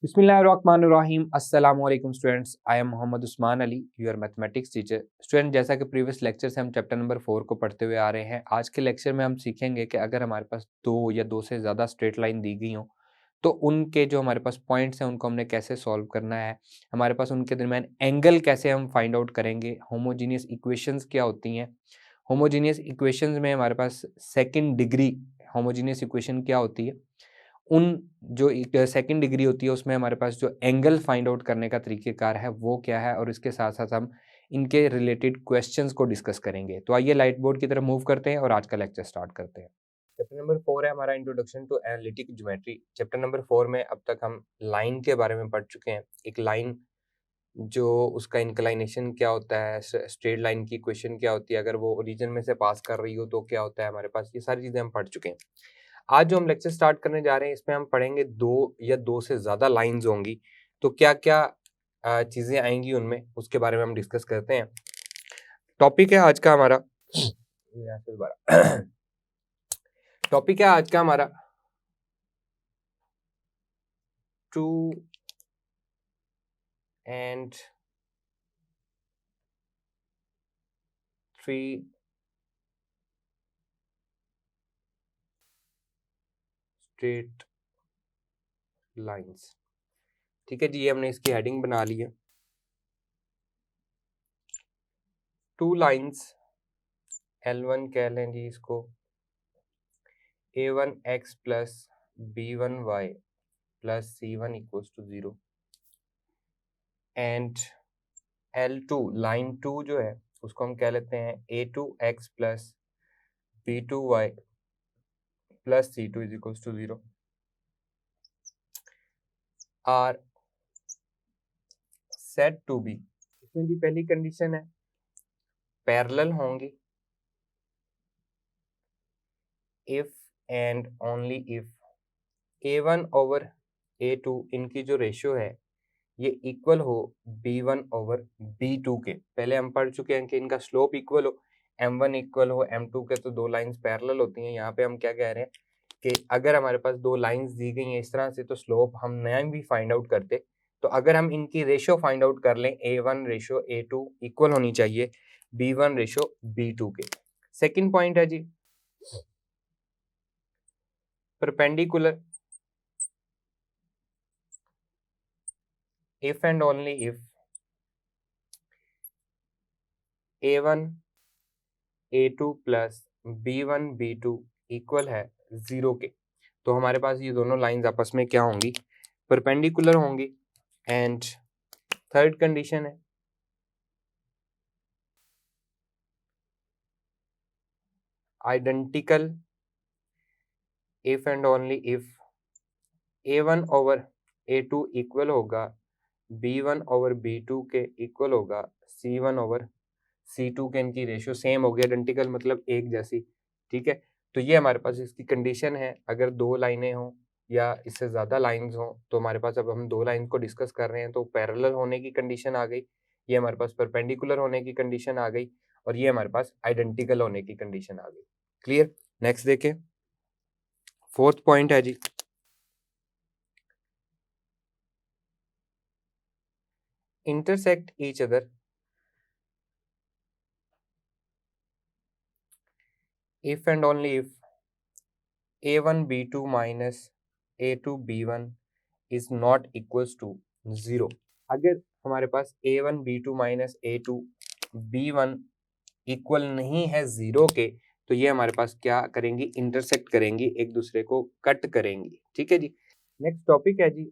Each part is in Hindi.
बिस्मिल्लाहिर्रहमानिर्रहीम अस्सलाम वालेकुम students, I am Mohammad Usman Ali, your mathematics teacher. Student, जैसा कि प्रीवियस लेक्चर से हम चैप्टर नंबर 4 को पढ़ते हुए आ रहे हैं, आज के लेक्चर में हम सीखेंगे कि अगर हमारे पास दो या दो से ज़्यादा स्ट्रेट लाइन दी गई हों तो उनके जो हमारे पास पॉइंट्स हैं उनको हमने कैसे सॉल्व करना है, हमारे पास उनके दरमियान एंगल कैसे हम फाइंड आउट करेंगे, होमोजीनियस इक्वेशंस क्या होती हैं, होमोजीनियस इक्वेशंस में हमारे पास सेकंड डिग्री होमोजीनियस इक्वेशन क्या होती है, उन जो एक सेकंड डिग्री होती है उसमें हमारे पास जो एंगल फाइंड आउट करने का तरीक़ेकार है वो क्या है, और इसके साथ-साथ हम इनके रिलेटेड क्वेश्चंस को डिस्कस करेंगे। तो आइए लाइट बोर्ड की तरफ मूव करते हैं और आज का लेक्चर स्टार्ट करते हैं। चैप्टर नंबर 4 है हमारा introduction to analytic geometry. Chapter number 4 में अब तक हम लाइन के बारे में पढ़ चुके हैं। एक लाइन जो उसका इंक्लाइनेशन क्या होता है, स्ट्रेट लाइन की इक्वेशन क्या होती है, अगर वो ओरिजिन में से पास कर रही हो तो क्या होता है हमारे पास, ये सारी चीज़ें हम पढ़ चुके हैं। आज जो हम लेक्चर स्टार्ट करने जा रहे हैं इसमें हम पढ़ेंगे दो या दो से ज़्यादा लाइंस होंगी, तो क्या क्या चीज़ें आएंगी उनमें, उसके बारे में हम डिस्कस करते हैं। टॉपिक है आज का हमारा टॉपिक है आज का हमारा two and three straight lines. ठीक है जी, ये हमने इसकी हेडिंग बना ली है। टू लाइंस L1 कह लें जी इसको, A1x plus B1y plus C1 equals to 0 and L2 line 2 जो है उसको हम कह लेते हैं A2x plus B2y plus C2 is equals to 0 are set to be. इसमें जी पहली कंडीशन है पैरेलल होंगी if and only if A1 over A2 इनकी जो रेशियो है ये इक्वल हो B1 ओवर B2 के। पहले हम पढ़ चुके हैं कि इनका स्लोप इक्वल हो, M1 इक्वल हो M2 के, तो दो लाइंस पैरेलल होती हैं। यहाँ पे हम क्या कह रहे हैं कि अगर हमारे पास दो लाइंस दी गई हैं इस तरह से तो स्लोप हम नया भी फाइंड आउट करते, तो अगर हम इनकी रेशियो फाइंड आउट कर लें A1 रेशियो A2 इक्वल होनी चाहिए B1 रेशियो B2 के। सेकेंड पॉइंट है जी perpendicular if and only if A1 A2 plus B1 B2 equal है 0 के, तो हमारे पास ये दोनों लाइंस आपस में क्या होंगी, परपेंडिकुलर होंगी। एंड थर्ड कंडीशन है identical if and only if A1 over A2 equal होगा B1 ओवर B2 के इक्वल होगा C1 ओवर C2 के, इनकी रेशियो सेम होगी, आइडेंटिकल मतलब एक जैसी। ठीक है, तो ये हमारे पास इसकी कंडीशन है। अगर दो लाइनें हों या इससे ज़्यादा लाइंस हों, तो हमारे पास, अब हम दो लाइन को डिस्कस कर रहे हैं, तो पैरेलल होने की कंडीशन आ गई, ये हमारे पास परपेंडिकुलर होने की कंडीशन आ गई, और ये हमारे पास आइडेंटिकल होने की कंडीशन आ गई। क्लियर? नेक्स्ट देखें, फोर्थ पॉइंट है जी intersect each other if and only if A1 B2 minus A2 B1 is not equals to 0। अगर हमारे पास A1 B2 minus A2 B1 equal नहीं है 0 के, तो ये हमारे पास क्या करेंगी, इंटरसेक्ट करेंगी, एक दूसरे को कट करेंगी। ठीक है जी, नेक्स्ट टॉपिक है जी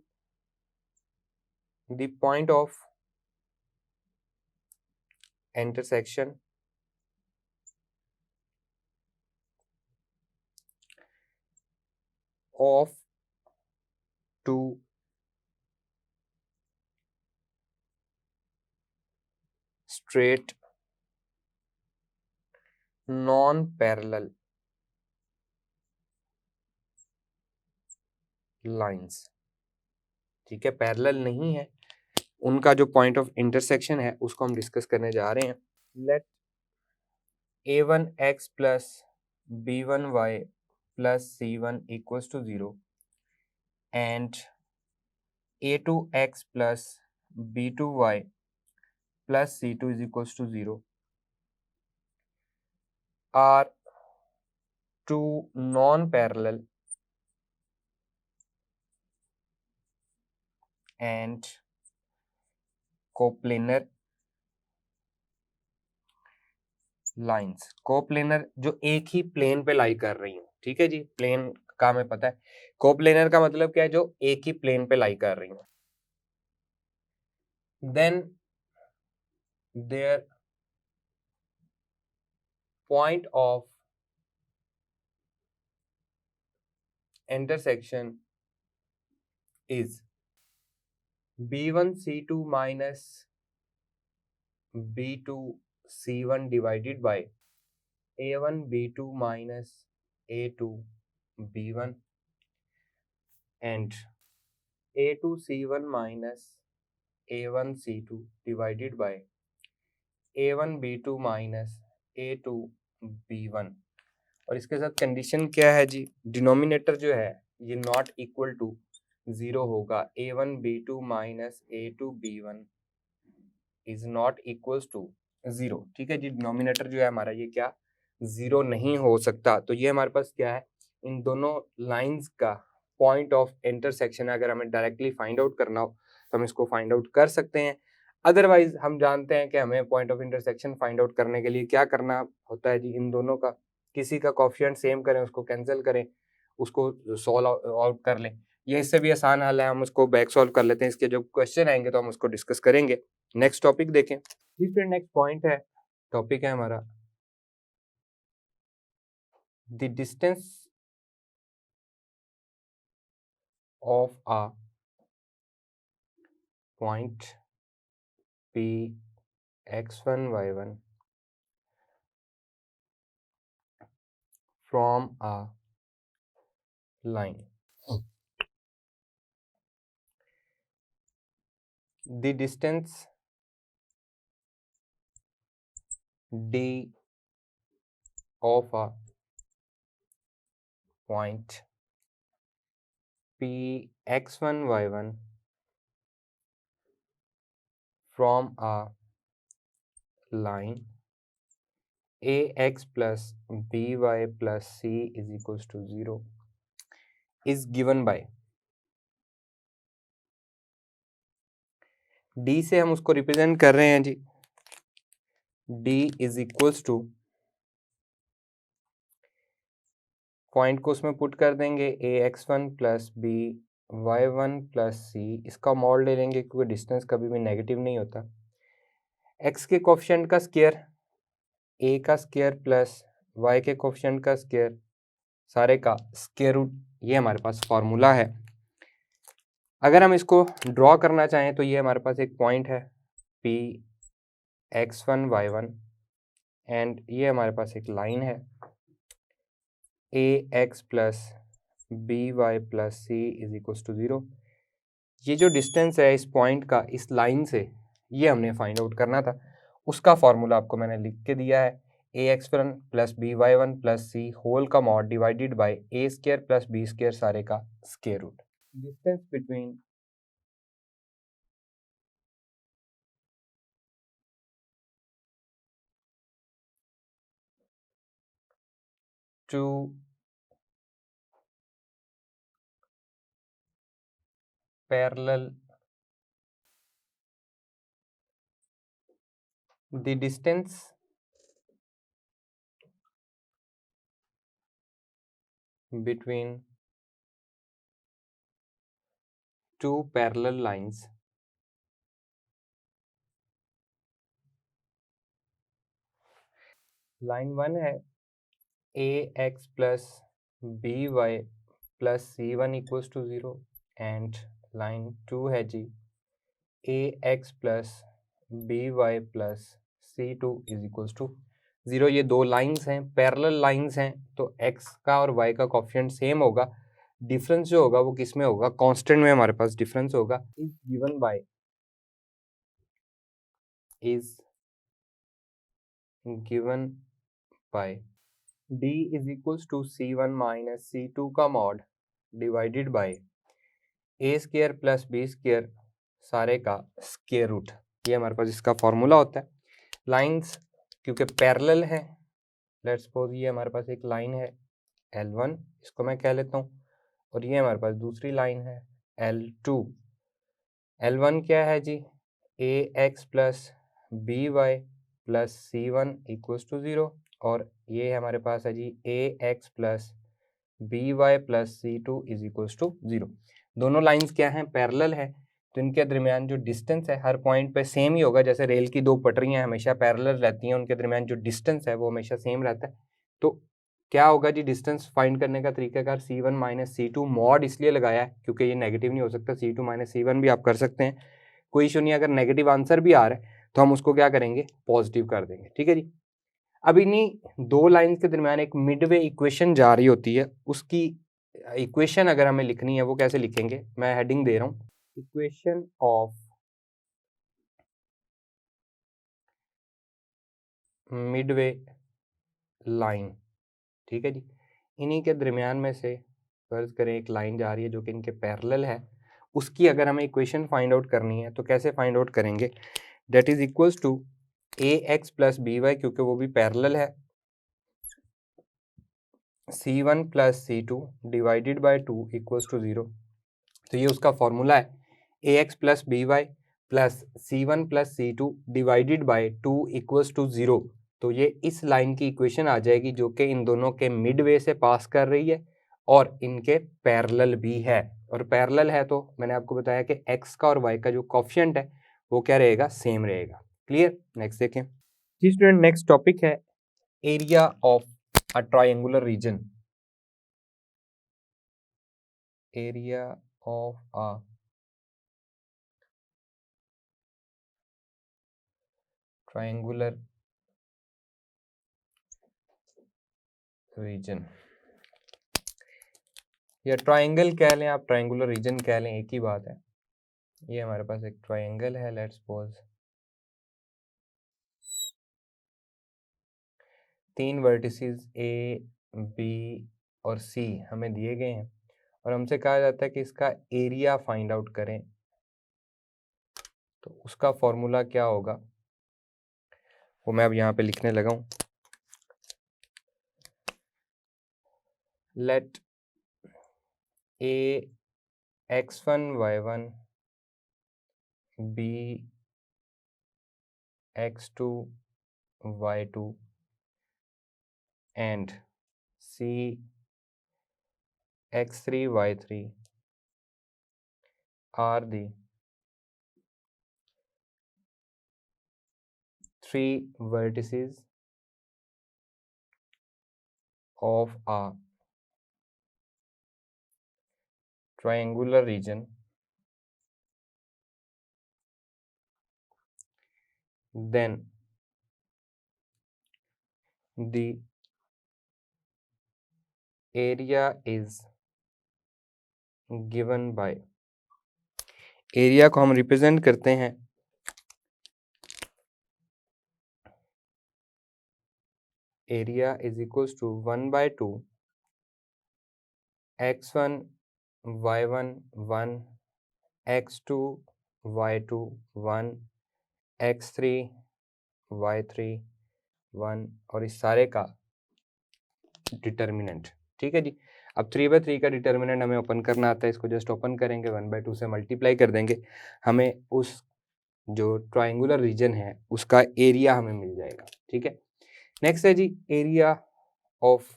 the point of intersection of two straight non-parallel lines। ठीक है, पैरेलल नहीं है, उनका जो पॉइंट ऑफ इंटरसेक्शन है उसको हम डिस्कस करने जा रहे हैं। Let A1x plus B1y plus C1 equals to 0 and a2x plus b2y plus c2 is equals to 0 are two non-parallel and coplanar lines. Coplanar जो एक ही प्लेन पे लाई कर रही हूँ, ठीक है जी, प्लेन का हमें पता है। कोप्लेनर का मतलब क्या है, जो एक ही प्लेन पे लाई कर रही हूँ। Then their point of intersection is b1c2 minus b2c1 divided by a1b2 minus a2b1 and a2c1 minus a1c2 divided by a1b2 minus a2b1। और इसके साथ कंडीशन क्या है जी, डिनोमिनेटर जो है ये नॉट इक्वल टू 0 होगा। a1b2 minus a2b1 is not equals to 0, ठीक है जी। डिनोमिनेटर जो है हमारा ये क्या 0 नहीं हो सकता। तो ये हमारे पास क्या है, इन दोनों लाइंस का पॉइंट ऑफ इंटरसेक्शन है। अगर हमें डायरेक्टली फाइंड आउट करना हो तो हम इसको फाइंड आउट कर सकते हैं। अदरवाइज हम जानते हैं कि हमें point of intersection find out करने के लिए क्या करना होता है जी, इन दोनों का किसी का कोएफिशिएंट सेम करें, उसको कैंसिल करें, उसको सॉल्व आउट कर लें। ये इससे भी आसान हल है, हम उसको बैक सॉल्व कर लेते हैं। इसके जो क्वेश्चन आएंगे तो हम उसको डिस्कस करेंगे। नेक्स्ट टॉपिक देखें जी। फिर नेक्स्ट पॉइंट है, टॉपिक है हमारा the distance of a point P x1 y1 from a line. The distance d of a point p x1 y1 from a line ax plus by plus c is equals to 0 is given by d से हम उसको रिप्रेजेंट कर रहे हैं जी। d is equals to point को उसमें पुट कर देंगे ax1 plus B y1 plus सी, इसका मॉड ले लेंगे क्योंकि डिस्टेंस कभी भी नेगेटिव नहीं होता। x के कोफिशिएंट का स्क्वायर a का स्क्वायर प्लस y के कोफिशिएंट का स्क्वायर, सारे का स्क्वायर रूट, ये हमारे पास फॉर्मूला है। अगर हम इसको ड्रॉ करना चाहें तो ये हमारे पास एक पॉइंट है p x1 y1 एंड ये हमारे पास एक लाइन है ax plus by plus c is equal to 0। ये जो डिस्टेंस है इस पॉइंट का इस लाइन से, ये हमने फाइंड आउट करना था। उसका फॉर्मूला आपको मैंने लिख के दिया है ax1 plus by1 plus c whole का mod divided by a square plus b square सारे का square root. Distance between two parallel, the distance between two parallel lines line 1 है ax plus by plus c1 equals to 0 and line 2 है जी ax plus by plus c2 is equals to 0। ये दो लाइंस हैं, पैरेलल लाइंस हैं, तो x का और y का कोफिशिएंट सेम होगा। डिफरेंस जो होगा वो किस में होगा, कांस्टेंट में हमारे पास डिफरेंस होगा। Is given by is given by d is equals to c1 minus c2 का mod divided by a square plus b square सारे का स्क्वायर रूट, ये हमारे पास इसका फॉर्मूला होता है। लाइंस क्योंकि पैरेलल है, लेट्स सपोज ये हमारे पास एक लाइन है L1, इसको मैं कह लेता हूँ, और ये हमारे पास दूसरी लाइन है L2। L1 क्या है जी, ax plus b y plus c one equals to 0, और ये हमारे पास है जी ax plus b y plus c two is equals to 0। दोनों लाइंस क्या हैं, पैरेलल है, तो इनके दरमियान जो डिस्टेंस है हर पॉइंट पे सेम ही होगा। जैसे रेल की दो पटरियां हमेशा पैरेलल रहती हैं, उनके दरमियान जो डिस्टेंस है वो हमेशा सेम रहता है। तो क्या होगा जी, डिस्टेंस फाइंड करने का तरीकाकार C1 माइनस C2 मॉड इसलिए लगाया है क्योंकि ये नेगेटिव नहीं हो सकता, C2 माइनस C1 भी आप कर सकते हैं, कोई इशू नहीं। अगर नेगेटिव आंसर भी आ रहा है तो हम उसको क्या करेंगे, पॉजिटिव कर देंगे, ठीक है जी। अब इन्हीं दो लाइंस के दरमियान एक मिडवे इक्वेशन जा रही होती है, उसकी इक्वेशन अगर हमें लिखनी है वो कैसे लिखेंगे, मैं हेडिंग दे रहा हूँ, इक्वेशन ऑफ मिडवे लाइन, ठीक है जी। इन्हीं के दरमियान में से फर्ज करें एक लाइन जा रही है जो कि इनके पैरेलल है, उसकी अगर हमें इक्वेशन फाइंड आउट करनी है तो कैसे फाइंड आउट करेंगे, that is equals to ax plus b y, क्योंकि वो भी पैरेलल है, C1 plus C2 divided by 2 equals to 0। तो ये उसका फॉर्मूला है ax plus b y plus C1 plus C2 divided by 2 equals to 0। तो ये इस लाइन की इक्वेशन आ जाएगी जो कि इन दोनों के मिडवे से पास कर रही है और इनके पैरेलल भी है। और पैरेलल है तो मैंने आपको बताया कि x का और y का जो कोफिशिएंट है वो क्या रहेगा, सेम रहेगा। क्लियर, नेक्स्ट देखें जी स्टूडेंट। नेक्स्ट टॉपिक है area of a triangular region. Area of a triangular region, या ट्रायंगल कह लें आप, ट्रायंगुलर रीजन कह लें, एक ही बात है। ये हमारे पास एक ट्रायंगल है, let's suppose 3 vertices A, B और C हमें दिए गए हैं और हमसे कहा जाता है कि इसका एरिया फाइंड आउट करें। तो उसका फॉर्मूला क्या होगा वो मैं अब यहाँ पे लिखने लगा हूँ। Let A x1 y1 B x2 y2 and C x3 y3 are the 3 vertices of a triangular region, then the area is given by, area को हम रिप्रेजेंट करते हैं area is equals to 1/2 x1 y1 1 x2 y2 1 x3 y3 1 और इस सारे का डिटर्मिनेंट, ठीक है जी। अब 3/3 का डिटर्मिनेंट हमें ओपन करना आता है, इसको जस्ट ओपन करेंगे, 1/2 से मल्टीप्लाई कर देंगे, हमें उस जो ट्रायंगुलर रीजन है उसका एरिया हमें मिल जाएगा, ठीक है। नेक्स्ट है जी एरिया ऑफ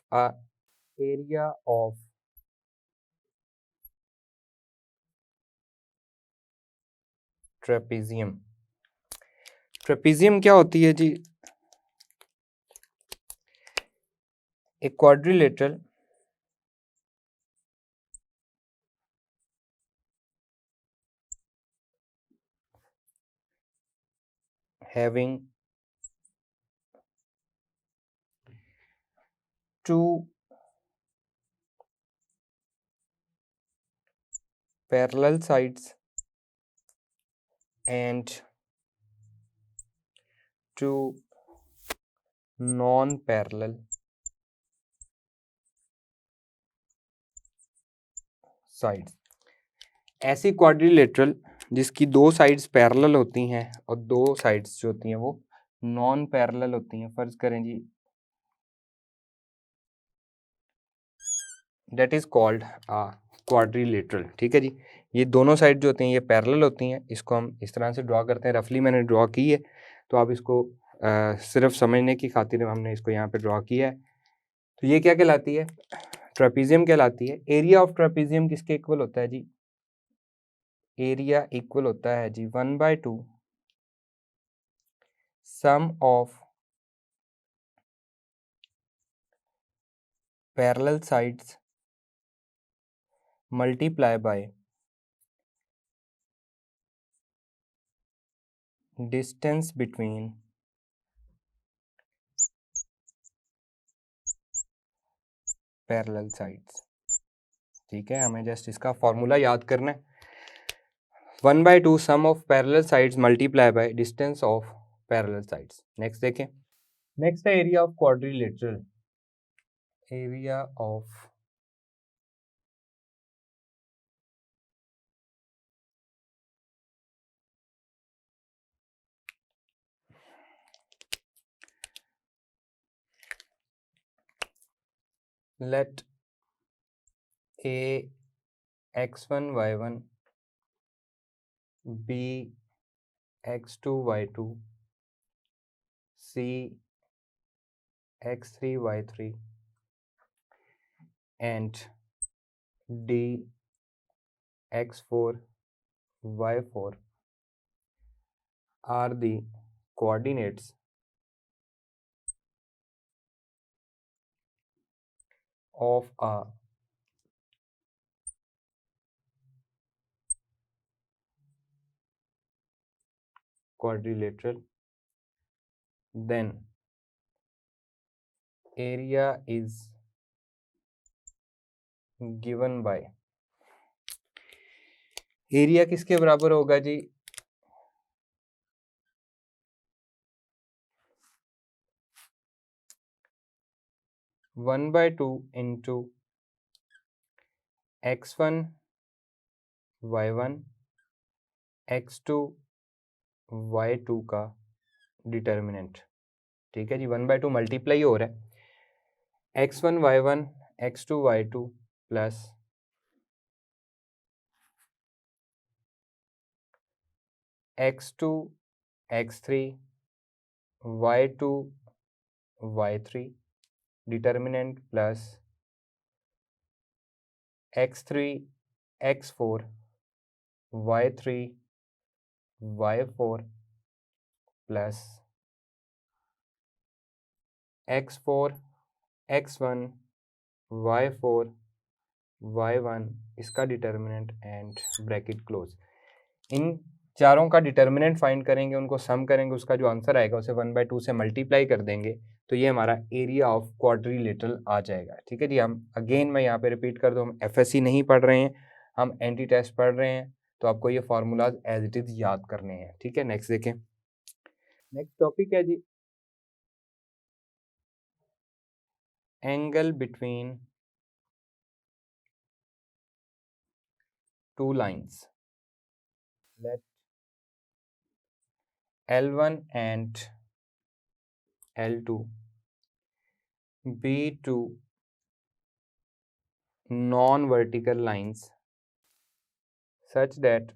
ट्रेपेजियम। ट्रेपेजियम क्या होती है जी, एक quadrilateral having 2 parallel sides and 2 non-parallel sides। ऐसी क्वाड्रिलेटरल जिसकी दो साइड्स पैरेलल होती हैं और दो साइड्स जो होती हैं वो नॉन पैरेलल होती हैं। फर्ज करें जी, दैट इज कॉल्ड क्वाड्रिलेटरल। ठीक है जी, ये दोनों साइड जो होती हैं ये पैरेलल होती हैं। इसको हम इस तरह से ड्रॉ करते हैं, रफली मैंने ड्रॉ की है, तो आप इसको सिर्फ समझने की खातिर हमने इसको यहाँ पे ड्रॉ किया है। तो ये क्या कहलाती है? ट्रेपीजियम कहलाती है। एरिया ऑफ ट्रेपीजियम किसके इक्वल होता है जी? एरिया इक्वल होता है जी 1/2 sum of parallel sides multiply by distance between parallel sides. ठीक है, हमें जस्ट इसका फॉर्मूला याद करना है। 1/2 sum of parallel sides multiply by distance of parallel sides. Next देखें, नेक्स्ट है area of quadrilateral. Area of let a x1 y1 b x2 y2 c x3 y3 and d x4 y4 are the coordinates of a quadrilateral, then area is given by, एरिया किसके बराबर होगा जी? One by two into x1 y1 x2 y2 का डिटर्मिनेंट। ठीक है जी, 1/2 मल्टीप्लाई हो रहा है x1 y1 x2 y2 plus x2 x3 y2 y3 determinant plus x3 x4 y3 y4 plus x4 x1 y4 y1 इसका डिटर्मिनेंट एंड ब्रैकेट क्लोज। इन चारों का डिटर्मिनेंट फाइंड करेंगे, उनको सम करेंगे, उसका जो आंसर आएगा उसे 1/2 से मल्टीप्लाई कर देंगे, तो ये हमारा एरिया ऑफ क्वाड्रिलेटरल आ जाएगा। ठीक है जी, हम अगेन मैं यहाँ पे रिपीट कर दूँ, हम एफएससी नहीं पढ़ रहे हैं, हम एंटी टेस्ट पढ़ रहे हैं, तो आपको ये फार्मूलाज एज इट इज याद करने हैं। ठीक है, नेक्स्ट देखें, नेक्स्ट टॉपिक है जी angle between two lines. Let L1 and L2 be two non-vertical lines such that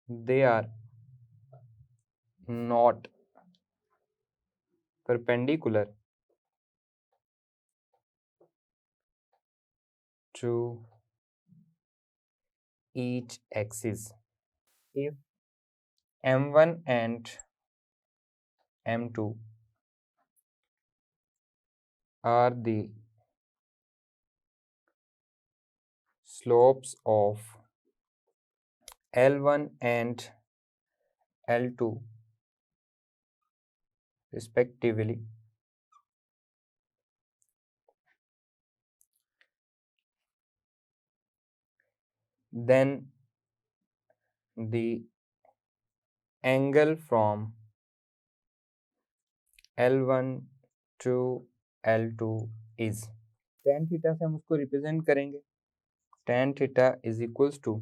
they are not perpendicular to each axis. If M1 and M2 are the slopes of L1 and L2 respectively, then the angle from L1 to L2 is, tan theta से हम उसको रिप्रेजेंट करेंगे, tan theta is equals to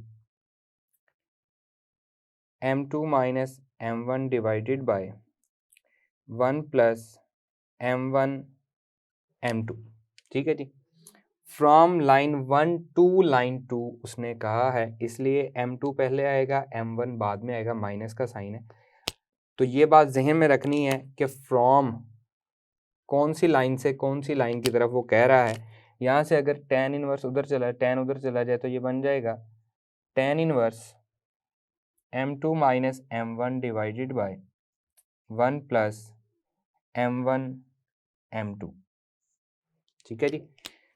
m2 minus m1 divided by 1 plus m1 m2। ठीक है जी। फ्रॉम लाइन 1 टू लाइन 2 उसने कहा है, इसलिए m2 पहले आएगा, m1 बाद में आएगा, माइनस का साइन है। तो ये बात जहन में रखनी है कि फ्रॉम कौन सी लाइन से कौन सी लाइन की तरफ वो कह रहा है। यहाँ से अगर tan इनवर्स उधर चला, tan उधर चला जाए तो ये बन जाएगा tan inverse m2 minus m1 divided by 1 plus m1 m2। ठीक है जी।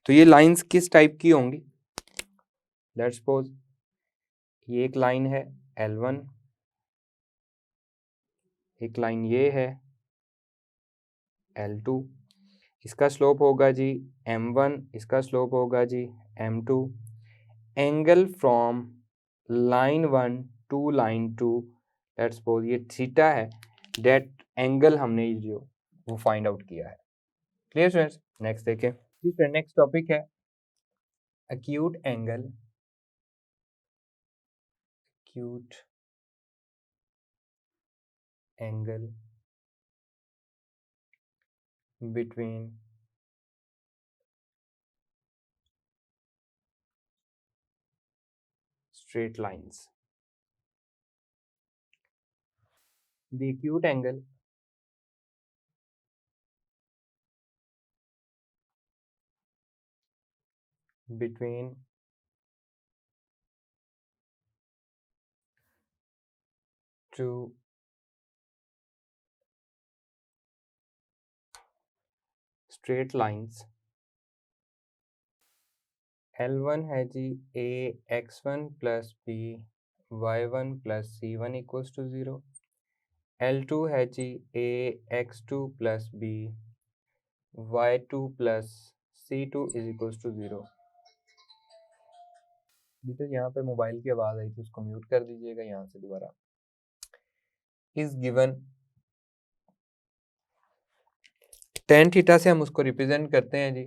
तो ये लाइंस किस टाइप की होंगी? लेट्स सपोज ये एक लाइन है L1, एक लाइन ये है L2, इसका स्लोप होगा जी m1, इसका स्लोप होगा जी m2। Angle from line 1 to line 2, let's suppose ये थीटा है, डेट एंगल हमने जो वो फाइंड आउट किया है। Clear students? नेक्स्ट देखें। नेक्स्ट टॉपिक है acute angle, acute angle between straight lines. The acute angle between two straight lines, L1 है जी ax1 plus b y1 plus c1 equals to 0, L2 है जी ax2 plus b y2 plus c2 is equals to 0। तो यहाँ पे मोबाइल की आवाज़ आई थी, उसको म्यूट कर दीजिएगा यहाँ से दोबारा। इज गिवन tan थीटा से हम उसको रिप्रेजेंट करते हैं जी,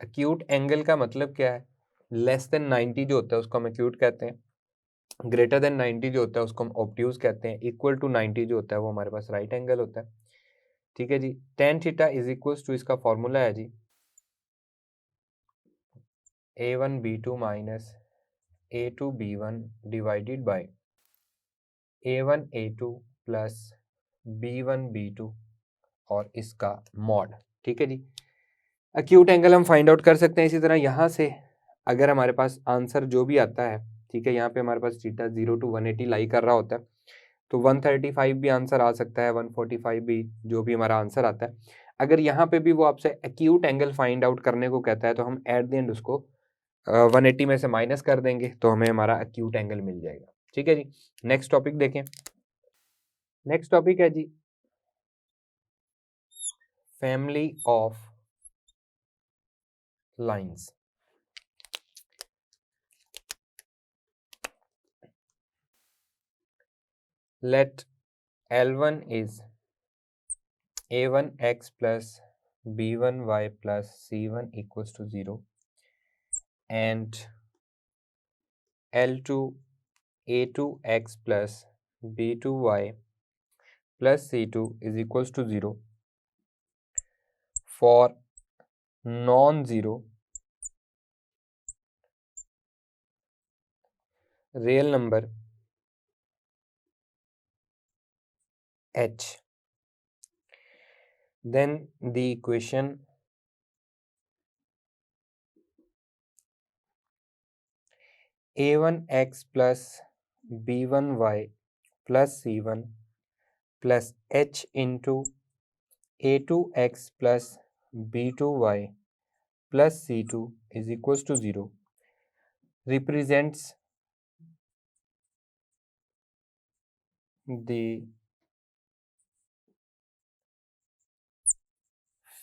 एक्यूट एंगल का मतलब क्या है? लेस देन 90 जो होता है उसको हम एक्यूट कहते हैं, ग्रेटर देन 90 जो होता है उसको हम ऑब्ट्यूज कहते हैं, इक्वल टू 90 जो होता है वो हमारे पास राइट एंगल होता है। ठीक है जी। tan theta is equals to, इसका फॉर्मूला है जी a1 b2 minus a2 b1 divided by a1 a2 plus b1 b2 और इसका मॉड। ठीक है जी। एक्यूट एंगल हम फाइंड आउट कर सकते हैं इसी तरह यहाँ से, अगर हमारे पास आंसर जो भी आता है, ठीक है, यहाँ पे हमारे पास थीटा 0 to 180 लाई कर रहा होता है, तो 135 भी आंसर आ सकता है, 145 भी, जो भी हमारा आंसर आता है। अगर यहाँ पे भी वो आपसे एक्यूट एंगल फाइंड आउट करने को कहता है तो हम एट द एंड उसको 180 में से माइनस कर देंगे तो हमें हमारा एक्यूट एंगल मिल जाएगा। ठीक है जी। नेक्स्ट टॉपिक देखें। नेक्स्ट टॉपिक है जी family of lines. Let L1 is a1x plus b1y plus c1 equals to 0 and L2 a2x plus b2y plus c2 is equals to 0 for non-zero real number h, then the equation a1x plus b1y plus c1 plus h into a2x plus b2y plus c2 is equals to 0 represents the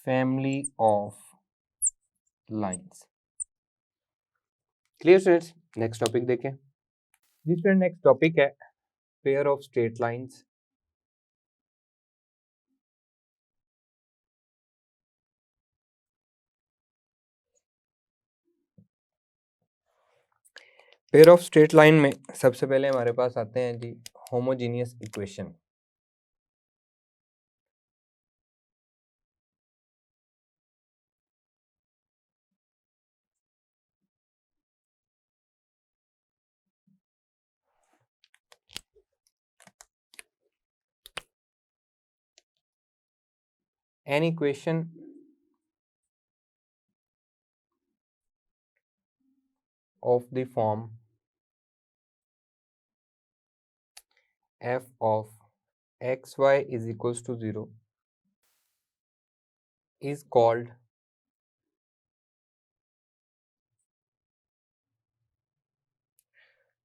family of lines। Clear students? Next topic देखें जी स्टूडेंट। नेक्स्ट टॉपिक है pair of straight lines. Pair of straight line में सबसे पहले हमारे पास आते हैं जी homogeneous equation. An equation of the form f of xy is equals to 0 is called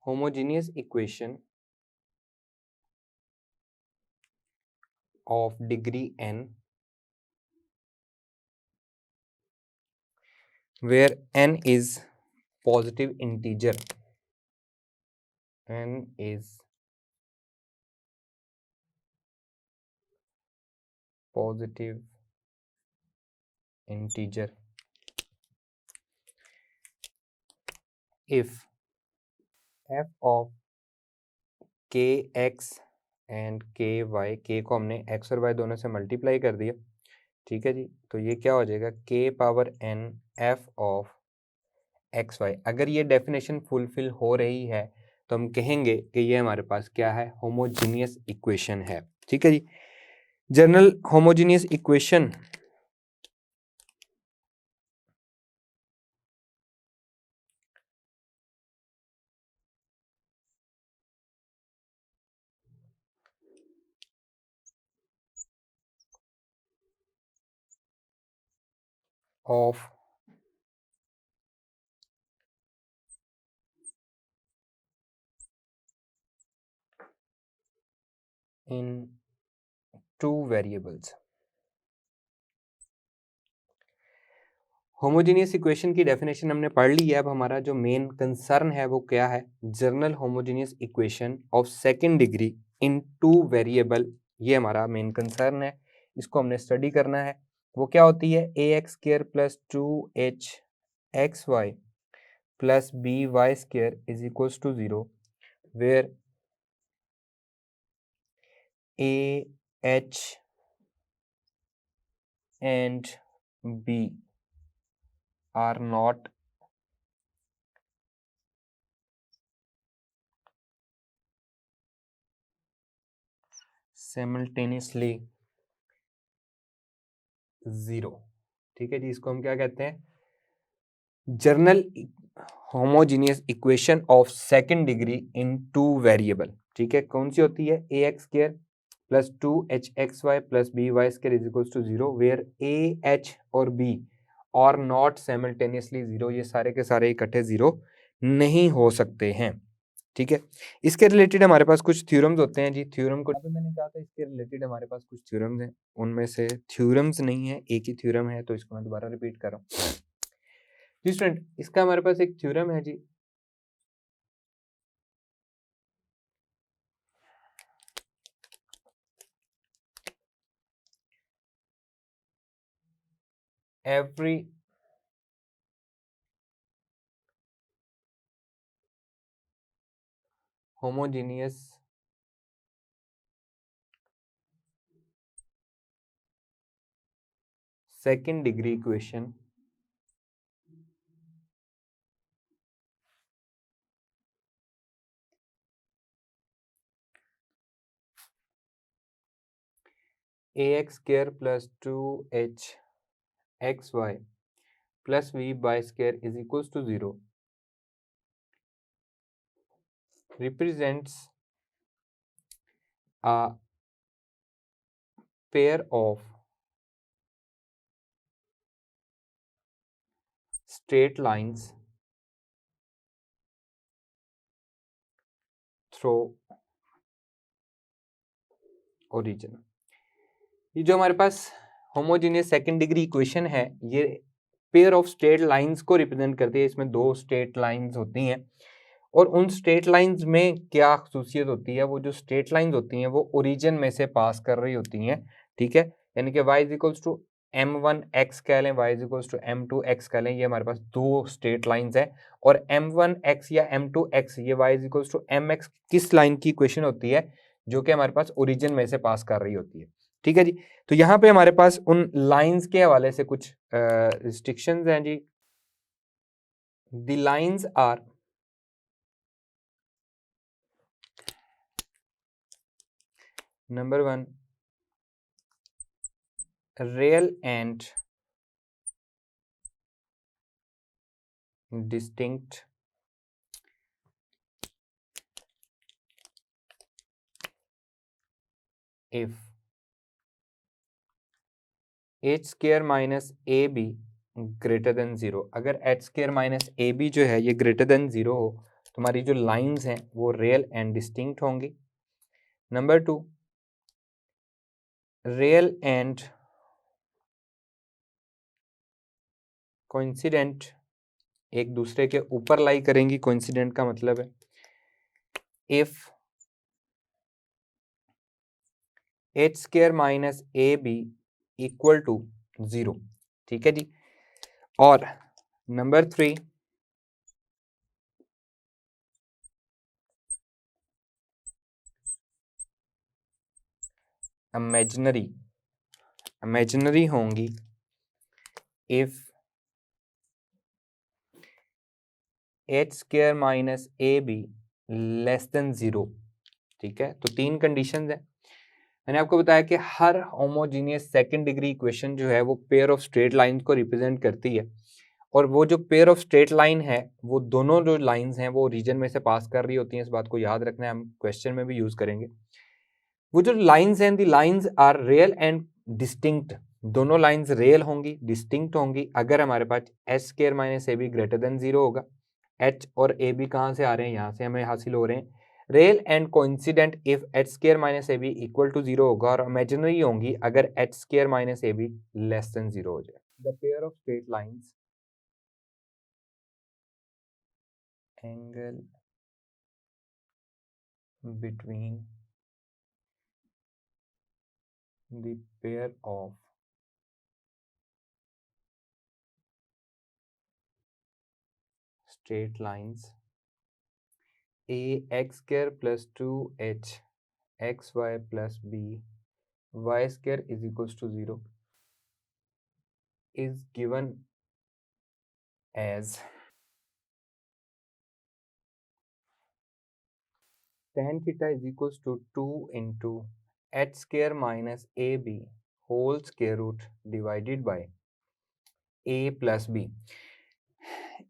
homogeneous equation of degree n, where n is positive integer. N is positive integer if f of kx and ky, k को हमने x और y दोनों से मल्टीप्लाई कर दिया, ठीक है जी। तो ये क्या हो जाएगा k power n f of x y. अगर ये डेफिनेशन फुलफिल हो रही है तो हम कहेंगे कि ये हमारे पास क्या है, होमोजीनियस इक्वेशन है, ठीक है जी। General homogeneous equation of in two variables. Homogeneous equation की डेफिनेशन हमने पढ़ ली है। अब हमारा जो मेन कंसर्न है वो क्या है, general homogeneous equation of second degree in two variable. ये हमारा मेन कंसर्न है, इसको हमने स्टडी करना है। वो क्या होती है, a x square plus 2h x y plus b y square is equals to 0, where a h and b are not simultaneously 0, ठीक है जी। इसको हम क्या कहते हैं, general homogeneous equation of second degree in two variable, ठीक है। कौन सी होती है, a x square plus 2h(xy) plus by square is equals to 0, where a h और बी और नॉट साइमल्टेनियसली 0। ये सारे के सारे इकट्ठे 0 नहीं हो सकते हैं, ठीक है। इसके रिलेटेड हमारे पास कुछ थ्योरम्स होते हैं जी। थ्योरम को मैंने कहा था, इसके रिलेटेड हमारे पास कुछ थ्योरम्स हैं, उनमें से थ्योरम्स नहीं है, एक ही थ्योरम है, तो इसको मैं दोबारा रिपीट कर रहा हूँ जी स्टूडेंट। इसका हमारे पास एक थ्योरम है जी, every homogeneous second degree equation ax square plus 2h xy plus by square is equals to 0 represents a pair of straight lines through origin। ये जो हमारे पास होमोजेनियस सेकंड डिग्री इक्वेशन है, ये पेयर ऑफ स्ट्रेट लाइंस को रिप्रेजेंट करती है। इसमें दो स्ट्रेट लाइंस होती हैं और उन स्ट्रेट लाइंस में क्या खसूसियत होती है, वो जो स्ट्रेट लाइंस होती हैं वो ओरिजिन में से पास कर रही होती हैं, ठीक है। यानी कि y is equals to m1x कह लें, y is equals to m2x कह लें, ये हमारे पास दो स्ट्रेट लाइंस है। और m1x या m2x ये y is equals to mx किस लाइन की इक्वेशन होती है, जो कि हमारे पास ओरिजिन में से पास कर रही होती है। ठीक है जी, तो यहाँ पे हमारे पास उन लाइंस के हवाले से कुछ रिस्ट्रिक्शंस हैं जी। The lines are number 1 real and distinct if h square minus ab greater than 0। अगर h स्क्र माइनस ए बी जो है ये ग्रेटर देन 0 हो तो हमारी जो लाइंस हैं वो रियल एंड डिस्टिंक्ट होंगी। नंबर 2 रियल एंड कोइंसिडेंट एक दूसरे के ऊपर लाई करेंगी। कोइंसिडेंट का मतलब है if h square minus A B equal to 0। ठीक है जी। और नंबर 3 इमेजिनरी होंगी if h square minus A b less than 0। ठीक है, तो 3 कंडीशंस हैं। मैंने आपको बताया कि हर होमोजीनियस सेकंड डिग्री इक्वेशन जो है वो पेयर ऑफ स्ट्रेट लाइन को रिप्रेजेंट करती है, और वो जो पेयर ऑफ स्ट्रेट लाइन है वो दोनों जो लाइंस हैं वो रीजन में से पास कर रही होती हैं। इस बात को याद रखना है, हम क्वेश्चन में भी यूज करेंगे। वो जो लाइंस हैं, the lines are real and distinct. दोनों लाइंस रियल होंगी, डिस्टिंक्ट होंगी अगर हमारे पास एच स्क्र माइनस ए बी ग्रेटर देन 0 होगा। एच और ए बी कहाँ से आ रहे हैं, यहाँ से हमें हासिल हो रहे हैं। Real and coincident if h square minus A B equal to 0 होगा, और इमेजिनरी होंगी अगर एच स्क्र माइनस ए बी लेस देन 0 हो जाए। The pair of straight lines angle between the pair of straight lines ax square plus 2h xy plus b y square is equals to 0 is given as tan theta is equals to 2 into h square minus ab whole square root divided by a plus b।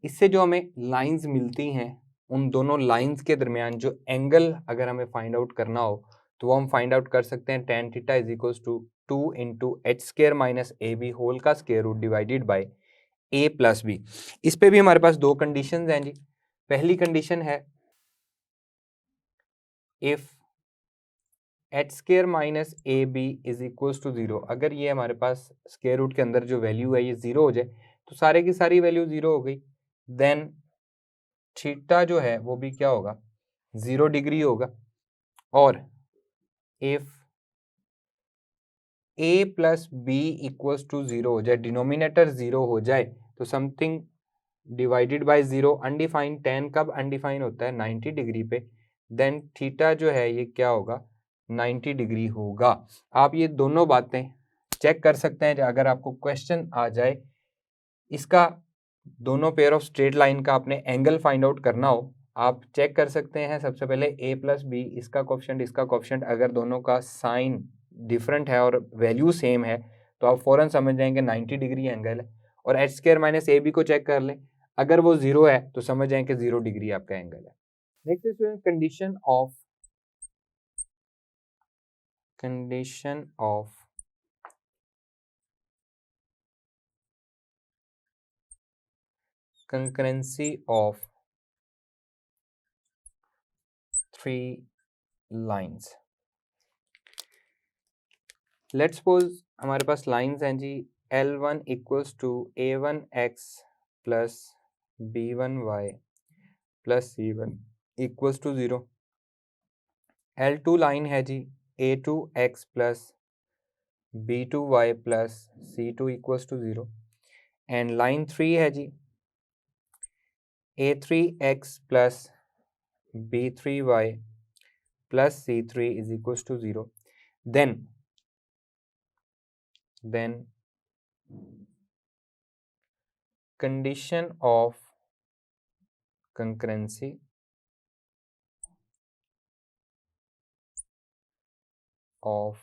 इससे जो हमें लाइंस मिलती हैं उन दोनों लाइंस के दरमियान जो एंगल अगर हमें फाइंड आउट करना हो तो वो हम फाइंड आउट कर सकते हैं। tan theta is equals to 2 into h square minus A b whole का square root divided by a plus b. इस पे भी हमारे पास दो कंडीशंस हैं जी। पहली कंडीशन है if h square minus A b is equals to 0। अगर ये हमारे पास स्क्वायर रूट के अंदर जो वैल्यू है ये 0 हो जाए तो सारे की सारी वैल्यू 0 हो गई, देन थीटा जो है वो भी क्या होगा, 0 डिग्री होगा। और if a plus b equals to 0 हो जाए, डिनोमिनेटर 0 हो जाए, तो something divided by 0 undefined. tan कब अनडिफाइन होता है, 90 डिग्री पे, देन थीटा जो है ये क्या होगा, 90 डिग्री होगा। आप ये दोनों बातें चेक कर सकते हैं अगर आपको क्वेश्चन आ जाए इसका दोनों पेयर ऑफ स्ट्रेट लाइन का आपने एंगल फाइंड आउट करना हो, आप चेक कर सकते हैं। सबसे पहले a प्लस बी, इसका कोफिशिएंट इसका कोफिशिएंट, अगर दोनों का साइन डिफरेंट है और वैल्यू सेम है तो आप फौरन समझ जाएंगे 90 डिग्री एंगल है। और एच स्क्वायर माइनस ए बी को चेक कर लें, अगर वो 0 है तो समझ जाएंगे 0 डिग्री आपका एंगल है। Next student, condition of concurrency of three lines। Let's suppose हमारे पास लाइंस हैं जी L1 equals to A1 x plus B1 y plus C1 equals to 0। L2 line है जी A2 x plus b2y plus c2 equals to 0 and line 3 है जी a3x plus b3y plus c3 is equals to 0, then condition of concurrency of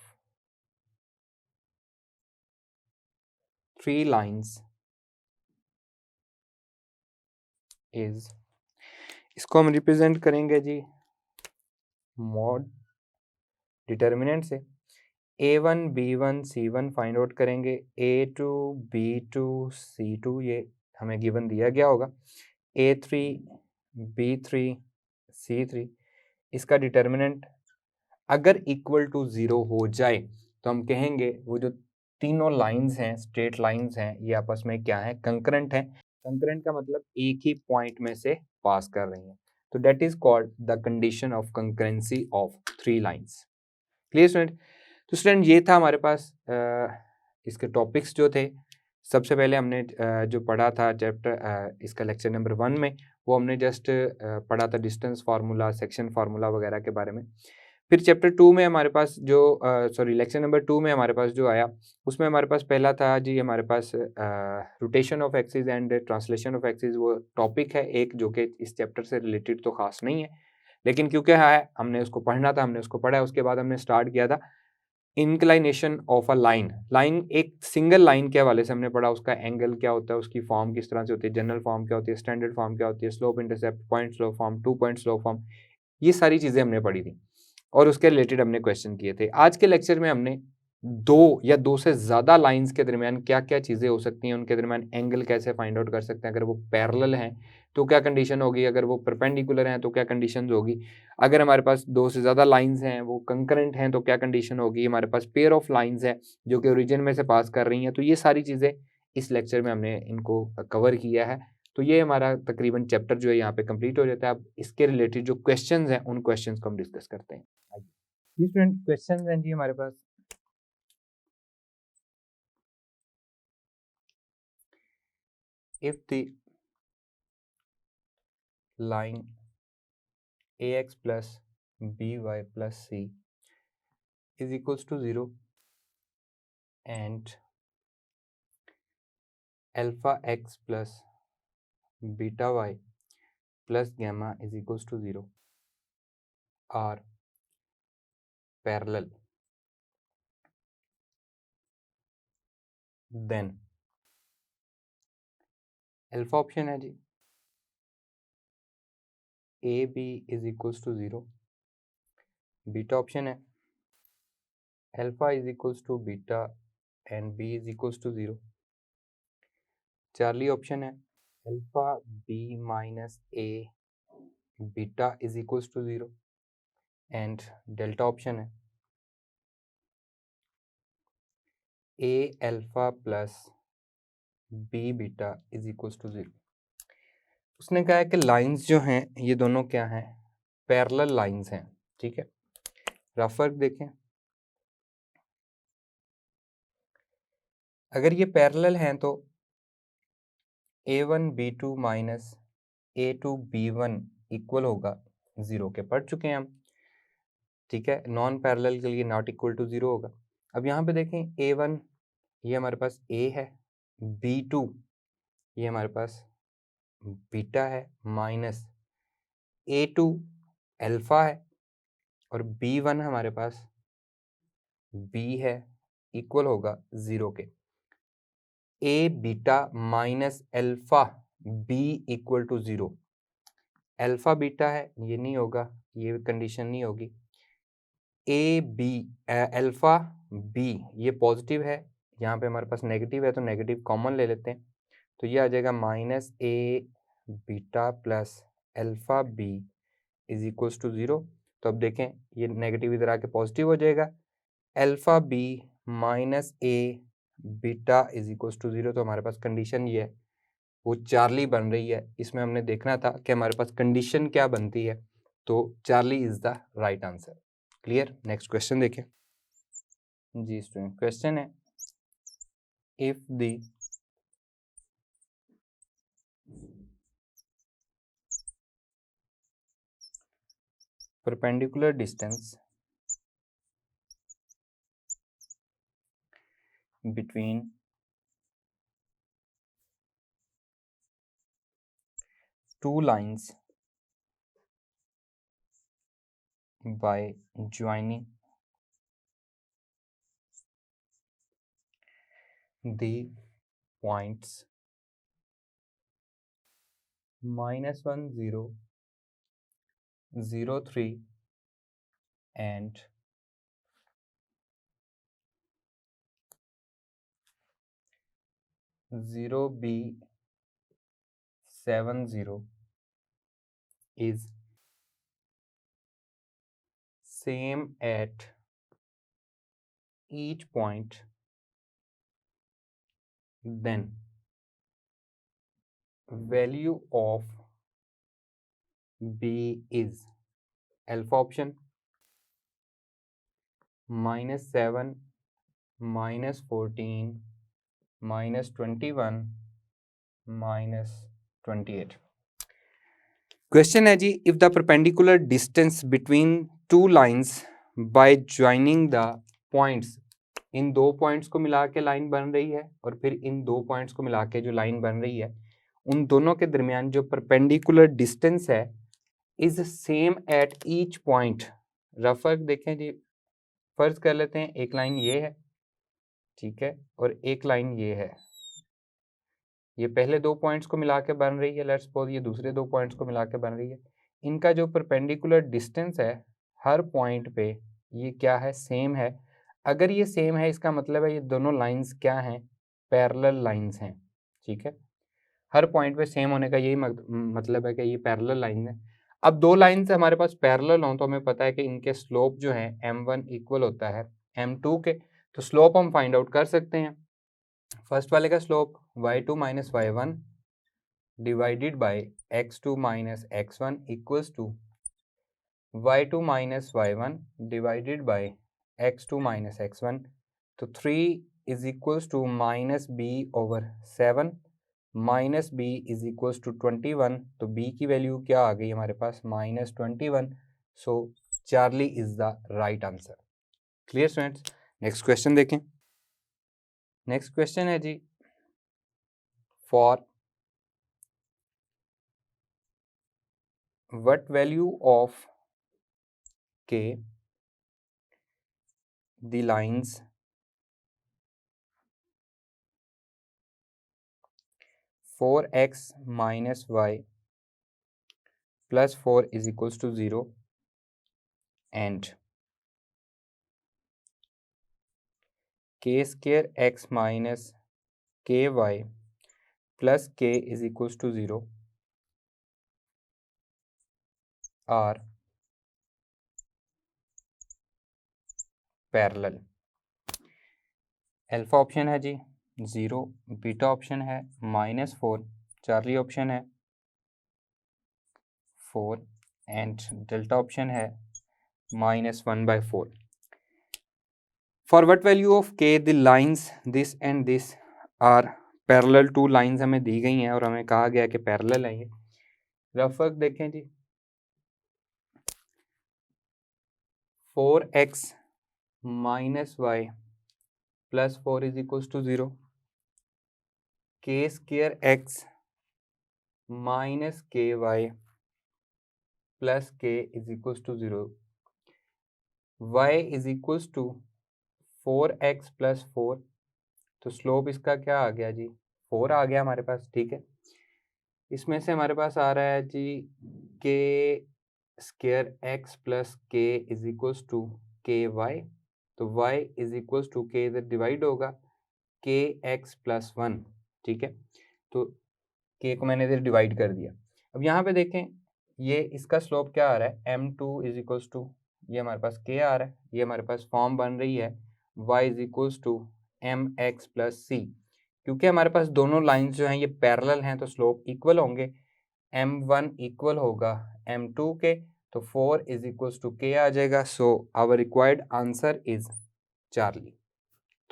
three lines is, इसको हम रिप्रेजेंट करेंगे जी मॉड डिटर्मिनेंट से a1 b1 c1 find out करेंगे, a2 b2 c2 ये हमें गिवन दिया गया होगा, a3 b3 c3 इसका डिटर्मिनेंट अगर इक्वल टू 0 हो जाए तो हम कहेंगे वो जो तीनों लाइंस हैं, स्ट्रेट लाइंस हैं, ये आपस में क्या है, कंकरेंट है। कंकरेंट का मतलब एक ही पॉइंट में से पास कर रही हैं, तो that is called the condition of concurrency of three lines. Clear student? तो स्टूडेंट ये था हमारे पास इसके टॉपिक्स जो थे। सबसे पहले हमने जो पढ़ा था चैप्टर इसका लेक्चर नंबर 1 में, वो हमने जस्ट पढ़ा था डिस्टेंस फार्मूला, सेक्शन फार्मूला वगैरह के बारे में। फिर चैप्टर 2 में हमारे पास जो लेक्चर नंबर 2 में हमारे पास जो आया, उसमें हमारे पास पहला था जी हमारे पास rotation of axis and translation of axis, वो टॉपिक है एक जो कि इस चैप्टर से रिलेटेड तो खास नहीं है, लेकिन क्योंकि है हमने उसको पढ़ना था, हमने उसको पढ़ा है। उसके बाद हमने स्टार्ट किया था इंक्लाइनेशन ऑफ अ लाइन एक सिंगल लाइन के हवाले से हमने पढ़ा, उसका एंगल क्या होता है, उसकी फॉर्म किस तरह से होती है, जनरल फॉर्म क्या होती है, स्टैंडर्ड फॉर्म क्या होती है, slope intercept, point slope form, 2 point slope form, ये सारी चीज़ें हमने पढ़ी थी और उसके रिलेटेड हमने क्वेश्चन किए थे। आज के लेक्चर में हमने दो या दो से ज़्यादा लाइंस के दरमियान क्या क्या चीज़ें हो सकती हैं, उनके दरमियान एंगल कैसे फाइंड आउट कर सकते हैं, अगर वो पैरेलल हैं तो क्या कंडीशन होगी, अगर वो परपेंडिकुलर हैं तो क्या कंडीशन होगी, अगर हमारे पास दो से ज़्यादा लाइंस हैं वो कंकरेंट हैं तो क्या कंडीशन होगी, हमारे पास पेयर ऑफ लाइंस है जो कि ओरिजिन में से पास कर रही हैं। तो ये सारी चीज़ें इस लेक्चर में हमने इनको कवर किया है। तो ये हमारा तकरीबन चैप्टर जो है यहाँ पे कंप्लीट हो जाता है। अब इसके रिलेटेड जो क्वेश्चंस हैं उन क्वेश्चंस को हम डिस्कस करते हैं। जी स्टूडेंट, क्वेश्चंस हैं जी हमारे पास। If the line ax plus by plus c is equals to 0 and alpha x plus beta y plus gamma is equals to 0 are parallel, then alpha option है जी a b is equals to 0, beta option है alpha is equals to beta and b is equals to 0, Charlie option है alpha b minus a beta is equals to 0 and delta option है a alpha plus b beta is equals to 0। उसने कहा है कि लाइंस जो हैं ये दोनों क्या हैं, पैरेलल लाइंस हैं। ठीक है, रफ वर्क देखें, अगर ये पैरेलल हैं तो a1 b2 minus a2 b1 equal होगा 0 के, पढ़ चुके हैं हम। ठीक है, नॉन पैरेलल के लिए नॉट इक्वल टू 0 होगा। अब यहाँ पे देखें a1 ये हमारे पास a है, b2 ये हमारे पास बीटा है, माइनस a2 अल्फा है और b1 हमारे पास b है, इक्वल होगा 0 के। a beta minus alpha b equal to 0, alpha beta है ये नहीं होगा, ये कंडीशन नहीं होगी। ए बी अल्फा बी ये पॉजिटिव है, यहाँ पे हमारे पास नेगेटिव है तो नेगेटिव कॉमन ले लेते हैं, तो ये आ जाएगा minus a beta plus alpha b is equals to 0। तो अब देखें ये नेगेटिव इधर आके पॉजिटिव हो जाएगा, alpha b minus a beta is equals to 0। तो हमारे पास कंडीशन ये है वो चार्ली बन रही है। इसमें हमने देखना था कि हमारे पास कंडीशन क्या बनती है, तो Charlie is the right answer. Clear? Next question देखें। जी स्टूडेंट, क्वेश्चन है if the perpendicular distance between two lines by joining the points -1 0 0 3 and 0 b 7 0 is same at each point, then value of b is alpha option -7 -14 -21 -28। Question है जी, if the perpendicular distance between two lines by joining the points, इन दो पॉइंट्स को मिला के लाइन बन रही है और फिर इन दो पॉइंट्स को मिला के जो लाइन बन रही है उन दोनों के दरमियान जो परपेंडिकुलर डिस्टेंस है is same at each point. रफर देखें जी, फर्ज कर लेते हैं एक लाइन ये है, ठीक है, और एक लाइन ये है। ये पहले दो पॉइंट्स को मिला के बन रही है, लेट्स सपोज ये दूसरे दो पॉइंट्स को मिला के बन रही है। इनका जो परपेंडिकुलर डिस्टेंस है हर पॉइंट पे ये क्या है, सेम है। अगर ये सेम है इसका मतलब है ये दोनों लाइंस क्या हैं, पैरेलल लाइंस हैं, ठीक है। हर पॉइंट पे सेम होने का यही मतलब है कि ये पैरेलल लाइन है। अब दो लाइंस हमारे पास पैरेलल हों तो हमें पता है कि इनके स्लोप जो है m1 इक्वल होता है m2 के, तो स्लोप हम फाइंड आउट कर सकते हैं। फर्स्ट वाले का slope y2 minus y1 divided by x2 minus x1 equals to y2 minus y1 divided by x2 minus x1, तो 3 is equals to minus b over 7 minus b is equals to 21, तो b की वैल्यू क्या आ गई हमारे पास -21। So Charlie is the right answer. Clear students, next question देखें। नेक्स्ट क्वेश्चन है जी, for what value of k the lines 4x minus y plus 4 is equals to 0 and k square x minus ky plus k is equals to 0 are parallel. Alpha option है जी 0, बीटा ऑप्शन है -4, चार्ली ऑप्शन है 4 एंड डेल्टा ऑप्शन है -1/4। For what value of k the lines this and this are parallel, two lines हमें दी गई हैं और हमें कहा गया कि पैरेलल है ये। रफ वर्क देखें जी, 4x minus y plus 4 is equals to 0, k square x minus k y plus k is equals to 0, y is equals to 4x plus 4, तो स्लोप इसका क्या आ गया जी 4 आ गया हमारे पास, ठीक है। इसमें से हमारे पास आ रहा है जी के square x plus k is equals to के वाई, तो y इज इक्वल्स टू के इधर डिवाइड होगा के एक्स प्लस 1, ठीक है, तो k को मैंने इधर डिवाइड कर दिया। अब यहाँ पे देखें ये इसका स्लोप क्या आ रहा है m2 इज इक्वल्स टू, ये हमारे पास k आ रहा है, ये हमारे पास फॉर्म बन रही है y is equals to mx plus c। क्योंकि हमारे पास दोनों लाइंस जो हैं ये पैरेलल हैं तो स्लोप इक्वल होंगे, m1 इक्वल होगा m2 के, तो 4 इज इक्वल्स टू k आ जाएगा। So our required answer is Charlie.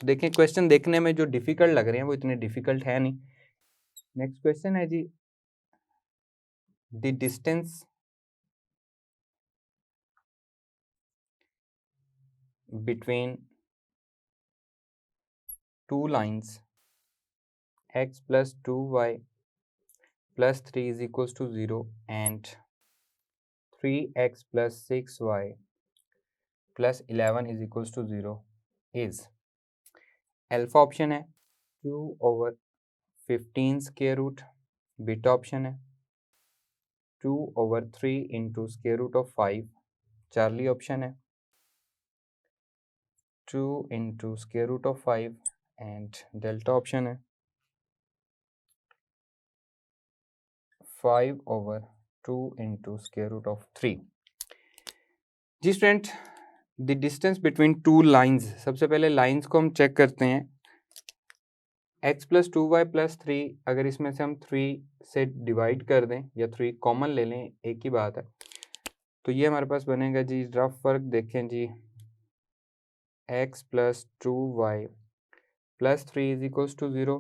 तो देखें क्वेश्चन देखने में जो डिफिकल्ट लग रहे हैं वो इतने डिफिकल्ट है नहीं। नेक्स्ट क्वेश्चन है जी, the distance between two lines x plus 2y plus 3 is equals to 0 and 3x plus 6y plus 11 is equals to 0 is alpha option है 2/15 स्क्वायर रूट, बीटा ऑप्शन है 2/3 into square root of 5, Charlie option है 2 into square root of 5 and delta option है 5/2 इंटू स्क्वायर रूट ऑफ 3। जी student, the distance between two lines, सबसे पहले लाइन्स को हम चेक करते हैं। x प्लस 2y प्लस 3, अगर इसमें से हम 3 से डिवाइड कर दें या 3 कॉमन ले लें, एक ही बात है, तो ये हमारे पास बनेगा जी, रफ वर्क देखें जी, x plus 2y plus 3 is equals to 0,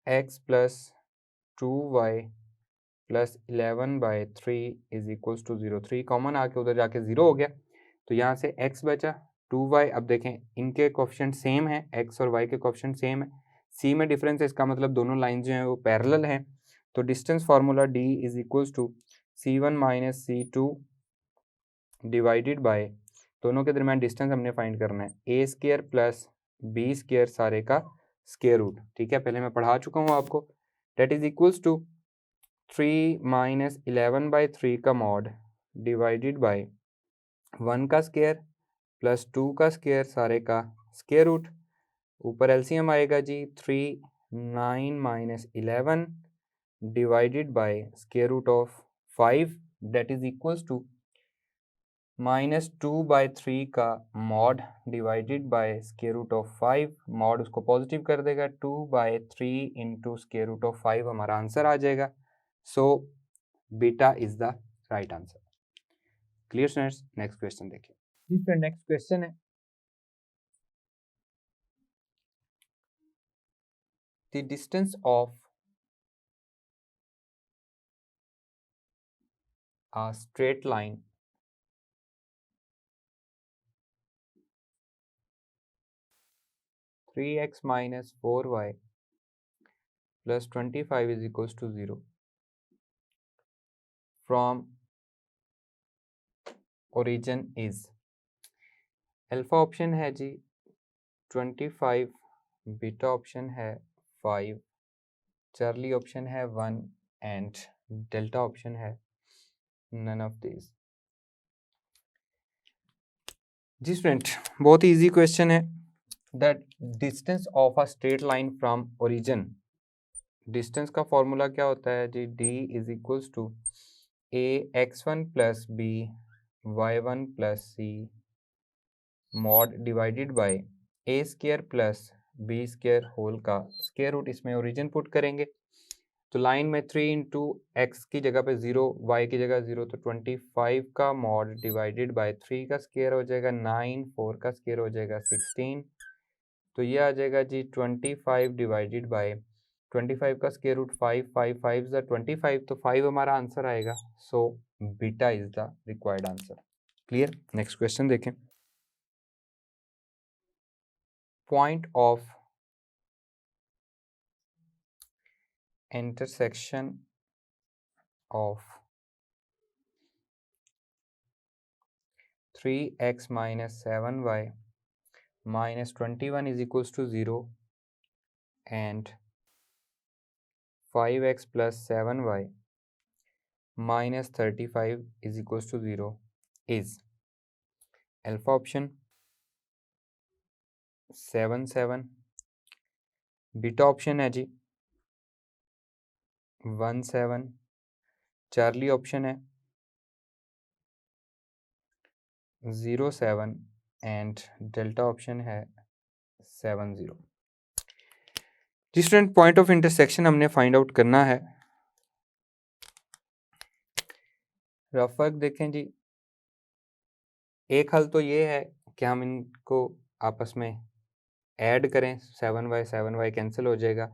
x plus 2y plus 11/3 is equals to 0। 3 common आके उधर जाके 0 हो गया, तो यहाँ से x बचा 2y। अब देखें इनके कोफिशिएंट सेम है, x और y के कोफिशिएंट सेम है, c में डिफरेंस है, इसका मतलब दोनों लाइन जो हैं वो पैरेलल हैं। तो distance formula d is equals to c1 minus c2 divided by, दोनों के दरमियान डिस्टेंस हमने फाइंड करना है, a square plus b square सारे का स्क्वायर रूट। ठीक है, पहले मैं पढ़ा चुका हूँ आपको। That is equals to 3 minus 11/3 का मॉड डिवाइडेड बाय 1 का स्क्वायर प्लस 2 का स्क्वायर सारे का स्क्वायर रूट। ऊपर एलसीएम आएगा जी 3 9 minus 11 divided by square root of 5, that is equals to -2/3 का mod divided by square root of 5, mod उसको पॉजिटिव कर देगा, 2/3 इंटू स्क्वायर रूट ऑफ 5 हमारा आंसर आ जाएगा। सो beta is the right answer. Clear students, next question देखिए। नेक्स्ट क्वेश्चन है, the distance of a straight line three x minus 4y plus 25 is equals to 0 from origin is, alpha option है जी 25, बीटा ऑप्शन है 5, चार्ली ऑप्शन है 1 एंड डेल्टा ऑप्शन है नन ऑफ दिस। जी स्टूडेंट, बहुत ही इजी क्वेश्चन है। That distance of a straight line from origin, distance का फॉर्मूला क्या होता है जी, d is equals to a x1 plus b y1 plus c mod divided by a square plus b square whole का स्क्वायर रूट। इसमें ओरिजिन पुट करेंगे तो लाइन में 3 इंटू एक्स की जगह पे 0, y की जगह 0, तो 25 का मॉड डिवाइडेड बाय 3 का स्क्वायर हो जाएगा 9, 4 का स्क्वायर हो जाएगा 16, तो ये आ जाएगा जी 25 डिवाइडेड बाय 25 का स्क्वायर रूट 5, 5 5 25, तो 5 हमारा आंसर आएगा। So beta is the required answer. Clear, next question देखें। Point of intersection of 3x minus 7y minus 21 is equals to 0 and 5x plus 7y minus 35 is equals to 0 is alpha option 7 7, beta option है जी 1 7, चार्ली ऑप्शन है 0 7 एंड डेल्टा ऑप्शन है 7 0। जी स्टूडेंट, पॉइंट ऑफ इंटरसेक्शन हमने फाइंड आउट करना है। रफ वर्क देखें जी, एक हल तो ये है कि हम इनको आपस में ऐड करें 7y कैंसिल हो जाएगा,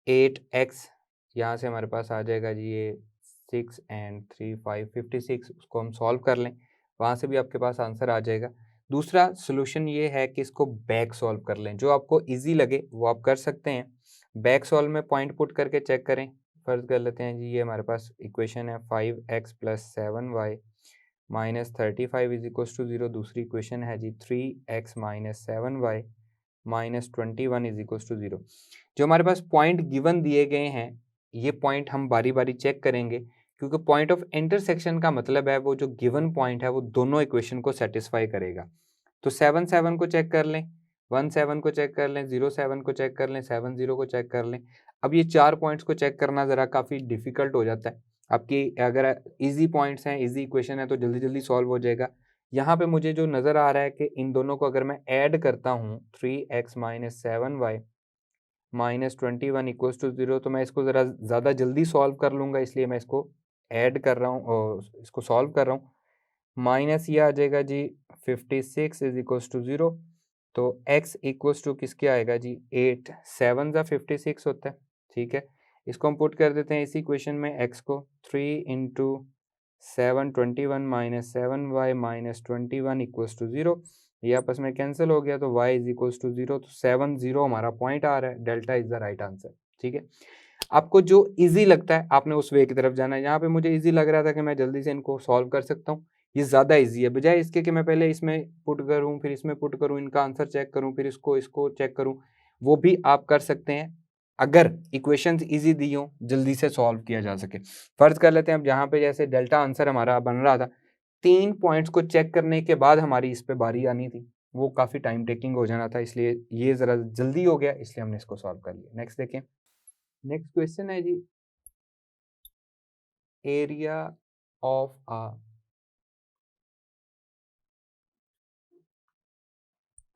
8x यहाँ से हमारे पास आ जाएगा जी ये 6 एंड 3 5 56, उसको हम सॉल्व कर लें, वहाँ से भी आपके पास आंसर आ जाएगा। दूसरा सोल्यूशन ये है कि इसको बैक सॉल्व कर लें, जो आपको इजी लगे वो आप कर सकते हैं। बैक सॉल्व में पॉइंट पुट करके चेक करें। फर्ज कर लेते हैं जी ये हमारे पास इक्वेशन है 5x plus 7y minus 35 is equal to 0। दूसरी इक्वेशन है जी 3x minus 7y minus 21 is equal to 0। जो हमारे पास पॉइंट गिवन दिए गए हैं, ये पॉइंट हम बारी बारी चेक करेंगे, क्योंकि पॉइंट ऑफ इंटरसेक्शन का मतलब है वो जो गिवन पॉइंट है वो दोनों इक्वेशन को सेटिस्फाई करेगा। तो 7 को चेक कर लें, 1 को चेक कर लें, 0 को चेक कर लें, 7 को चेक कर लें। अब ये 4 पॉइंट्स को चेक करना ज़रा काफ़ी डिफिकल्ट हो जाता है। आपकी अगर इजी पॉइंट्स हैं, इजी इक्वेशन है तो जल्दी जल्दी सॉल्व हो जाएगा। यहाँ पे मुझे जो नज़र आ रहा है कि इन दोनों को अगर मैं ऐड करता हूँ 3x minus 7y minus 21 equals to 0, तो मैं इसको ज़रा ज़्यादा जल्दी सॉल्व कर लूँगा, इसलिए मैं इसको ऐड कर रहा हूँ और इसको सॉल्व कर रहा हूँ। माइनस ये आ जाएगा जी 56 इज इक्वल्स टू 0। तो x इक्वल्स टू किसके आएगा जी 8, 7 जा 56 होता है, ठीक है। इसको हम पुट कर देते हैं इसी इक्वेशन में, x को 3 into 7 21 minus 7y minus 21 equals to 0। ये आपस में कैंसिल हो गया तो y इज इक्वल्स टू 0। तो 7 0 हमारा पॉइंट आ रहा है, delta is the right answer, ठीक है। आपको जो इजी लगता है आपने उस वे की तरफ जाना है। यहाँ पे मुझे इजी लग रहा था कि मैं जल्दी से इनको सॉल्व कर सकता हूँ, ये ज़्यादा इजी है, बजाय इसके कि मैं पहले इसमें पुट करूँ, फिर इसमें पुट करूँ, इनका आंसर चेक करूँ, फिर इसको चेक करूँ। वो भी आप कर सकते हैं अगर इक्वेशंस इजी दी हो, जल्दी से सॉल्व किया जा सके। फर्ज कर लेते हैं अब जहाँ पे जैसे डेल्टा आंसर हमारा बन रहा था, 3 पॉइंट्स को चेक करने के बाद हमारी इस पे बारी आनी थी, वो काफ़ी टाइम टेकिंग हो जाना था, इसलिए ये ज़रा जल्दी हो गया, इसलिए हमने इसको सॉल्व कर लिया। नेक्स्ट देखें। नेक्स्ट क्वेश्चन है जी area of a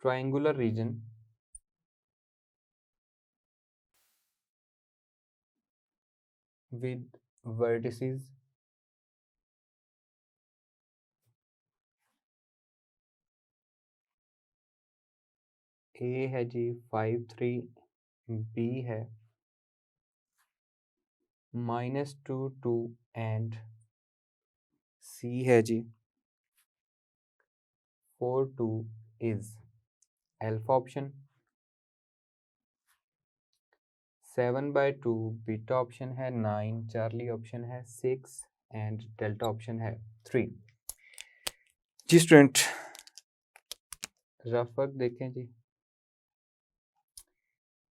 triangular region with vertices A है जी 5 3, B है -2 2 एंड C है जी 4 2 is alpha option 7/2, beta option है 9, चार्ली ऑप्शन है 6 एंड डेल्टा ऑप्शन है 3। जी स्टूडेंट रफ वर्क देखें जी।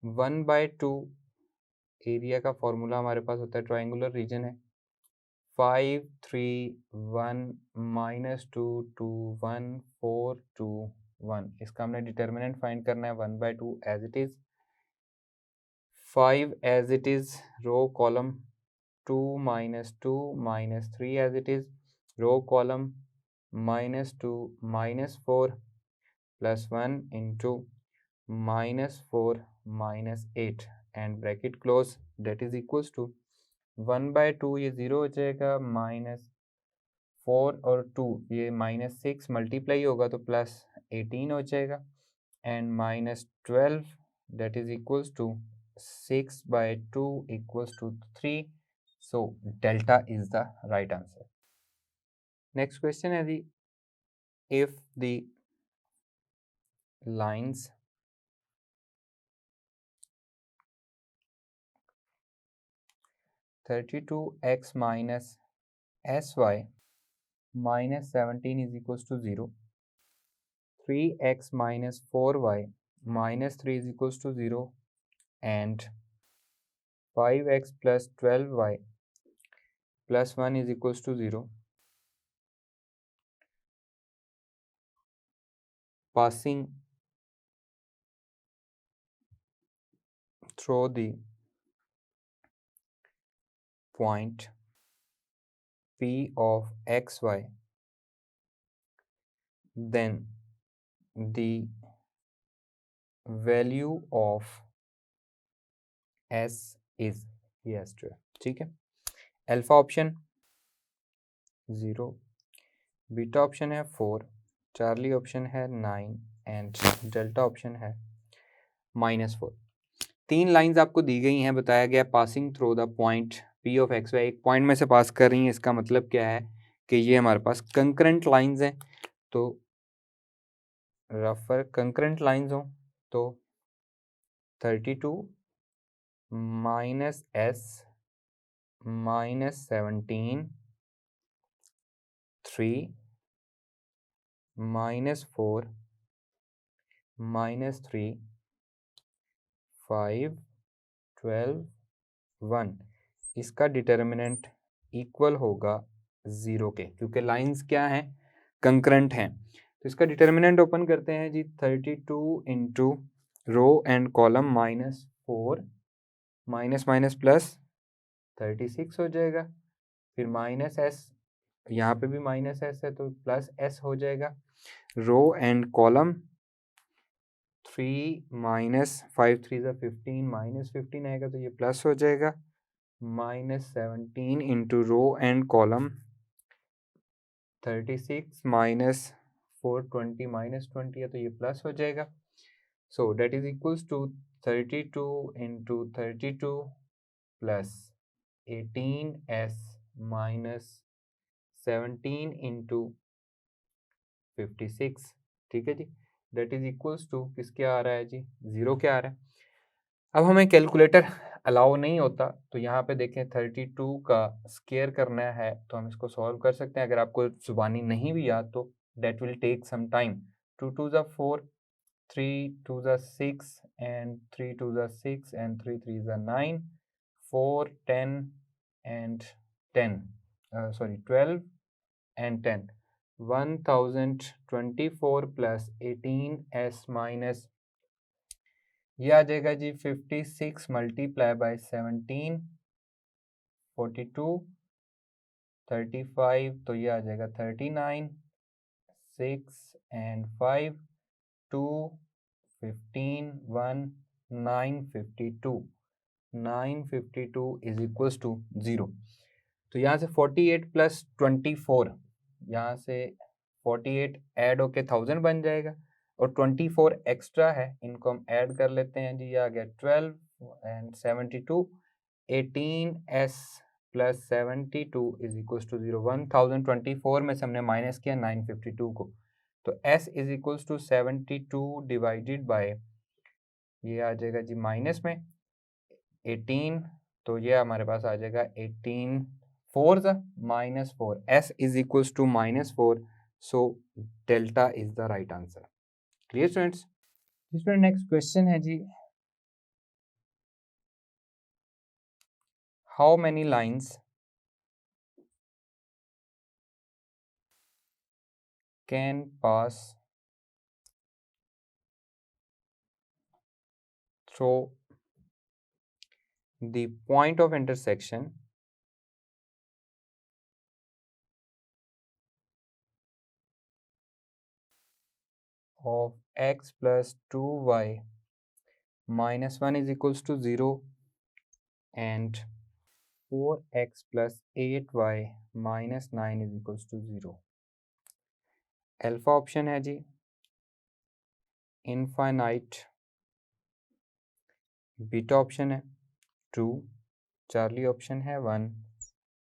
1/2 एरिया का फॉर्मूला हमारे पास होता है, ट्राइंगुलर रीजन है 5 3 1 -2 2 1 4 2 1। इसका हमने डिटर्मिनेंट फाइंड करना है 1/2 as it is, 5 as it is, row column 2 -2 -3 as it is, row column -2 -4 +1 into -4 -8 and bracket close, that is equals to 1/2 ये 0 हो जाएगा, -4 और 2 ये -6 मल्टीप्लाई होगा तो +18 हो जाएगा, and -12 that is equals to 6/2 equals to 3. So delta is the right answer. Next question है जी, if the lines (32x minus sy minus 17 is equals to 0), 3x minus 4y minus 3 is equals to 0, and 5x plus 12y plus 1 is equals to 0, passing through the point P of xy, then the value of s is yes to, ठीक है। अल्फा ऑप्शन 0, बीटा ऑप्शन है 4, चार्ली ऑप्शन है 9 एंड डेल्टा ऑप्शन है -4। 3 लाइंस आपको दी गई हैं, बताया गया passing through the point P of x y, एक पॉइंट में से पास कर रही हैं। इसका मतलब क्या है कि ये हमारे पास कंकरेंट लाइंस हैं। तो रफर कंकरेंट लाइंस हो तो 32 माइनस s माइनस 17 3 -4 -3 5 12 1, इसका डिटर्मिनेंट इक्वल होगा 0 के, क्योंकि लाइंस क्या हैं, कंकरेंट हैं। तो इसका डिटर्मिनेंट ओपन करते हैं जी, 32 into row and column -4 minus minus plus 36 हो जाएगा, फिर माइनस एस, यहाँ पे भी माइनस एस है तो प्लस एस हो जाएगा। रो एंड कॉलम 3 माइनस 5 3 15 -15 आएगा तो ये प्लस हो जाएगा, -17 into row and column 36 minus 420 -20 है तो ये प्लस हो जाएगा। So date is equals to 32 into 32 plus 18s minus 17 into 56, ठीक है जी। डेट इज इक्वल्स टू किसके आ रहा है जी, 0 के आ रहा है। अब हमें कैलकुलेटर अलाउ नहीं होता, तो यहाँ पे देखें 32 का स्क्वायर करना है तो हम इसको सॉल्व कर सकते हैं। अगर आपको जुबानी नहीं भी याद तो that will take some time. 2 2 ज़ा 4, 3 2 ज़ा 6 एंड 3 2 ज़ा 6 एंड 3 3 ज़ा 9, 4 10 and 10 sorry 12 and 10, 1024 plus 18s minus, ये आ जाएगा जी 56 मल्टीप्लाई बाय 17, 42 35, तो ये आ जाएगा 39, 6 एंड 5 2 15 1 952, 952 इज इक्वल्स टू 0। तो यहाँ से 48 प्लस 24, यहाँ से 48 ऐड होके 1000 बन जाएगा और 24 एक्स्ट्रा है, इनको हम ऐड कर लेते हैं जी। ये आ गया 12 and 72, 18s plus 72 is equals to 0। 1024 में से हमने माइनस किया 952 को, तो s is equals to 72 divided by, ये आ जाएगा जी माइनस में 18, तो ये हमारे पास आ जाएगा 18 4 -4, s is equals to -4, so delta is the right answer. Clear students. Student next question है जी, how many lines can pass through the point of intersection of x plus 2y minus 1 is equals to 0 and 4x plus 8y minus 9 is equals to 0। Alpha option है जी इनफाइनाइट, बीटा ऑप्शन है 2, चार्ली ऑप्शन है 1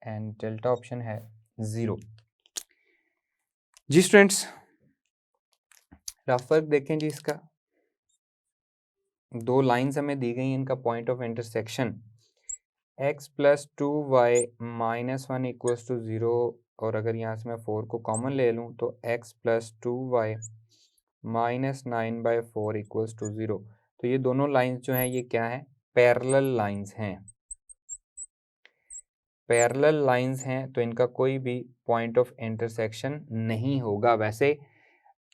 एंड डेल्टा ऑप्शन है 0। जी स्टूडेंट्स, रफ वर्क देखें जी, इसका दो लाइंस हमें दी गई हैं, इनका point of intersection x plus 2y minus 1 equals to 0, और अगर यहाँ से मैं 4 को कॉमन ले लूँ तो x plus 2y minus 9/4 equals to 0। तो ये दोनों लाइंस जो हैं ये क्या है, पैरेलल लाइंस हैं। पैरेलल लाइंस हैं तो इनका कोई भी पॉइंट ऑफ इंटरसेक्शन नहीं होगा। वैसे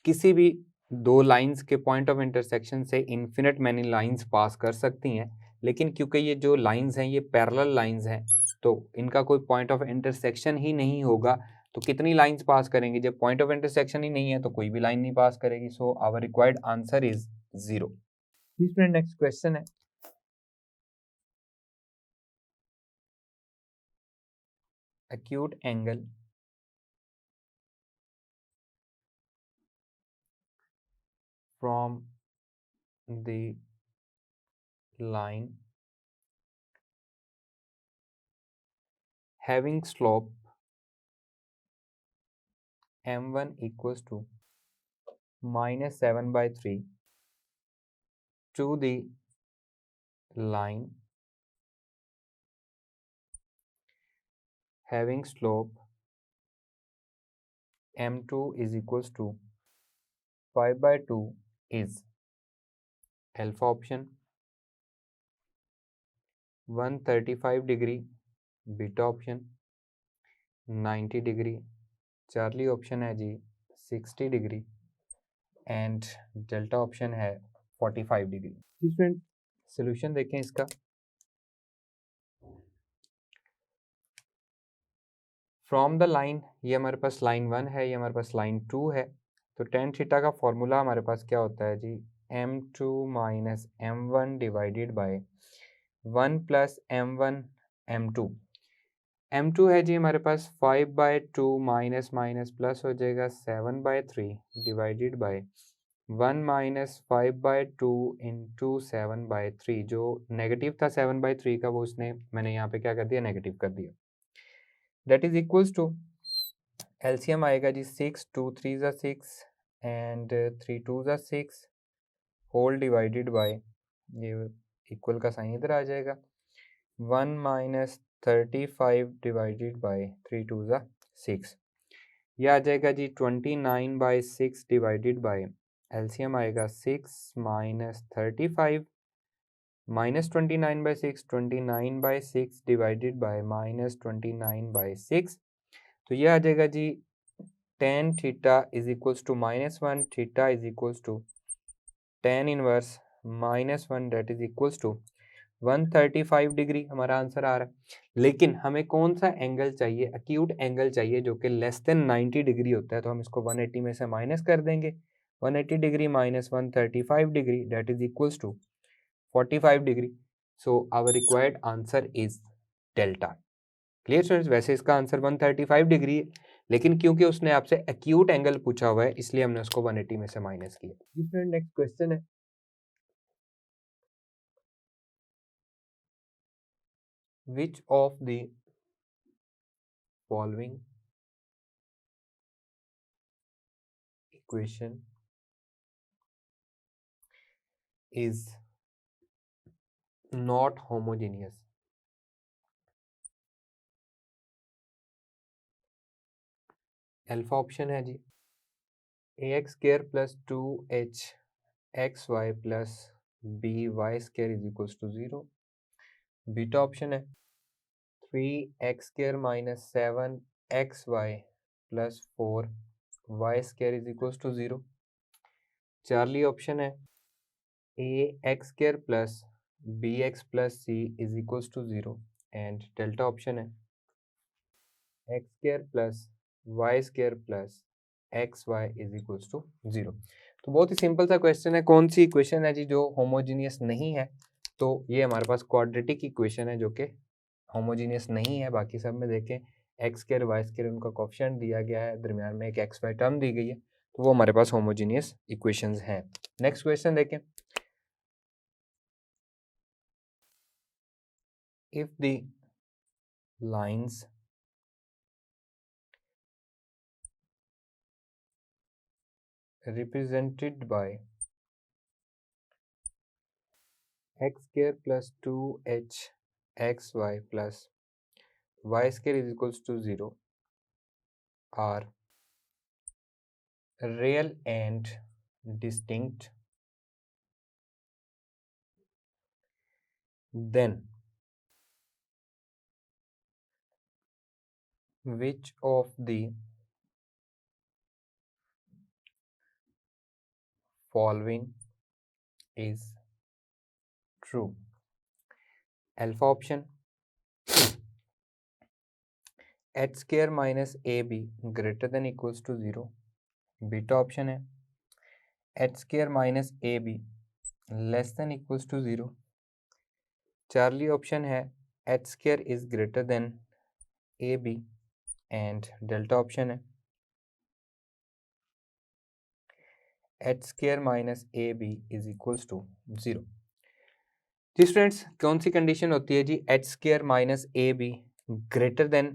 किसी भी दो लाइंस के पॉइंट ऑफ इंटरसेक्शन से इन्फिनिट मैनी लाइंस पास कर सकती हैं, लेकिन क्योंकि ये जो लाइंस हैं ये पैरेलल लाइंस हैं तो इनका कोई पॉइंट ऑफ इंटरसेक्शन ही नहीं होगा। तो कितनी लाइंस पास करेंगे, जब पॉइंट ऑफ इंटरसेक्शन ही नहीं है तो कोई भी लाइन नहीं पास करेगी। So our required answer is 0। Next question है, acute angle from the line having slope m1 equals to minus 7 by 3 to the line having slope m2 is equals to 5 by 2 is alpha option 135 degree, beta option 90 degree, Charlie option है जी 60 डिग्री एंड डेल्टा ऑप्शन है 45 डिग्री। स्टूडेंट सोल्यूशन देखें इसका। फ्रॉम द लाइन, ये हमारे पास लाइन 1 है, ये हमारे पास लाइन 2 है, तो टेन थीटा का फॉर्मूला हमारे पास क्या होता है जी, m2 minus m1 divided by 1 plus m1 m2। m2 है जी हमारे पास 5 बाय 2 माइनस माइनस प्लस हो जाएगा 7 by 3 divided by 1 minus 5 by 2 into 7 by 3। जो नेगेटिव था 7 बाय 3 का वो उसने मैंने यहाँ पे क्या कर दिया, नेगेटिव कर दिया। That is equals to LCM आएगा जी 6 2 3 ज़ा 6 एंड 3 2 ज़ा 6 होल डिवाइडेड बाय, ये इक्वल का साइन इधर आ जाएगा, 1 माइनस 35 डिवाइडेड बाय 3 2 ज़ा 6, यह आ जाएगा जी 29 बाय 6 डिवाइडेड बाय, एलसीएम आएगा 6 minus 35 minus 29 by 6, 29 by 6 divided by minus 29 by 6, तो यह आ जाएगा जी tan theta is equals to -1, theta is equals to tan inverse -1, that is equals to 135 degree हमारा आंसर आ रहा है। लेकिन हमें कौन सा एंगल चाहिए, एक्यूट एंगल चाहिए जो कि लेस देन 90 डिग्री होता है, तो हम इसको 180 में से माइनस कर देंगे, 180 degree minus 135 degree that is equals to 45 degree. So our required answer is delta. Clear students, वैसे इसका आंसर 135 डिग्री है, लेकिन क्योंकि उसने आपसे एक्यूट एंगल पूछा हुआ है इसलिए हमने उसको 180 में से माइनस किया। नेक्स्ट क्वेश्चन है, which of the following equation is not homogeneous. Alpha option है जी ax square plus 2h xy plus by square is equals to 0। Beta option है 3x square minus 7xy plus 4y square is equals to 0। Charlie option है ax square plus bx plus c is equals to 0 and delta option है x square plus y square plus xy is equals to 0। तो बहुत ही सिंपल सा क्वेश्चन है, कौन सी इक्वेशन है जी जो होमोजीनियस नहीं है, तो ये हमारे पास क्वाड्रेटिक इक्वेशन है जो कि होमोजीनियस नहीं है। बाकी सब में देखें एक्स स्क्वायर वाई स्क्वायर उनका कोफिशिएंट दिया गया है, दरमियान में एक एक्स वाई टर्म दी गई है, तो वो हमारे पास होमोजीनियस इक्वेशंस हैं। नेक्स्ट क्वेश्चन देखें, if the lines represented by x square plus 2h xy plus y square is equals to 0 are real and distinct, then which of the following is true? Alpha option h square minus ab greater than equals to 0। Beta option है h square minus ab less than equals to 0। Charlie option है h square is greater than ab and delta option है h square minus ab is equals to 0। जी स्टूडेंट्स, कौन सी कंडीशन होती है जी, एच स्क्र माइनस ए बी ग्रेटर देन,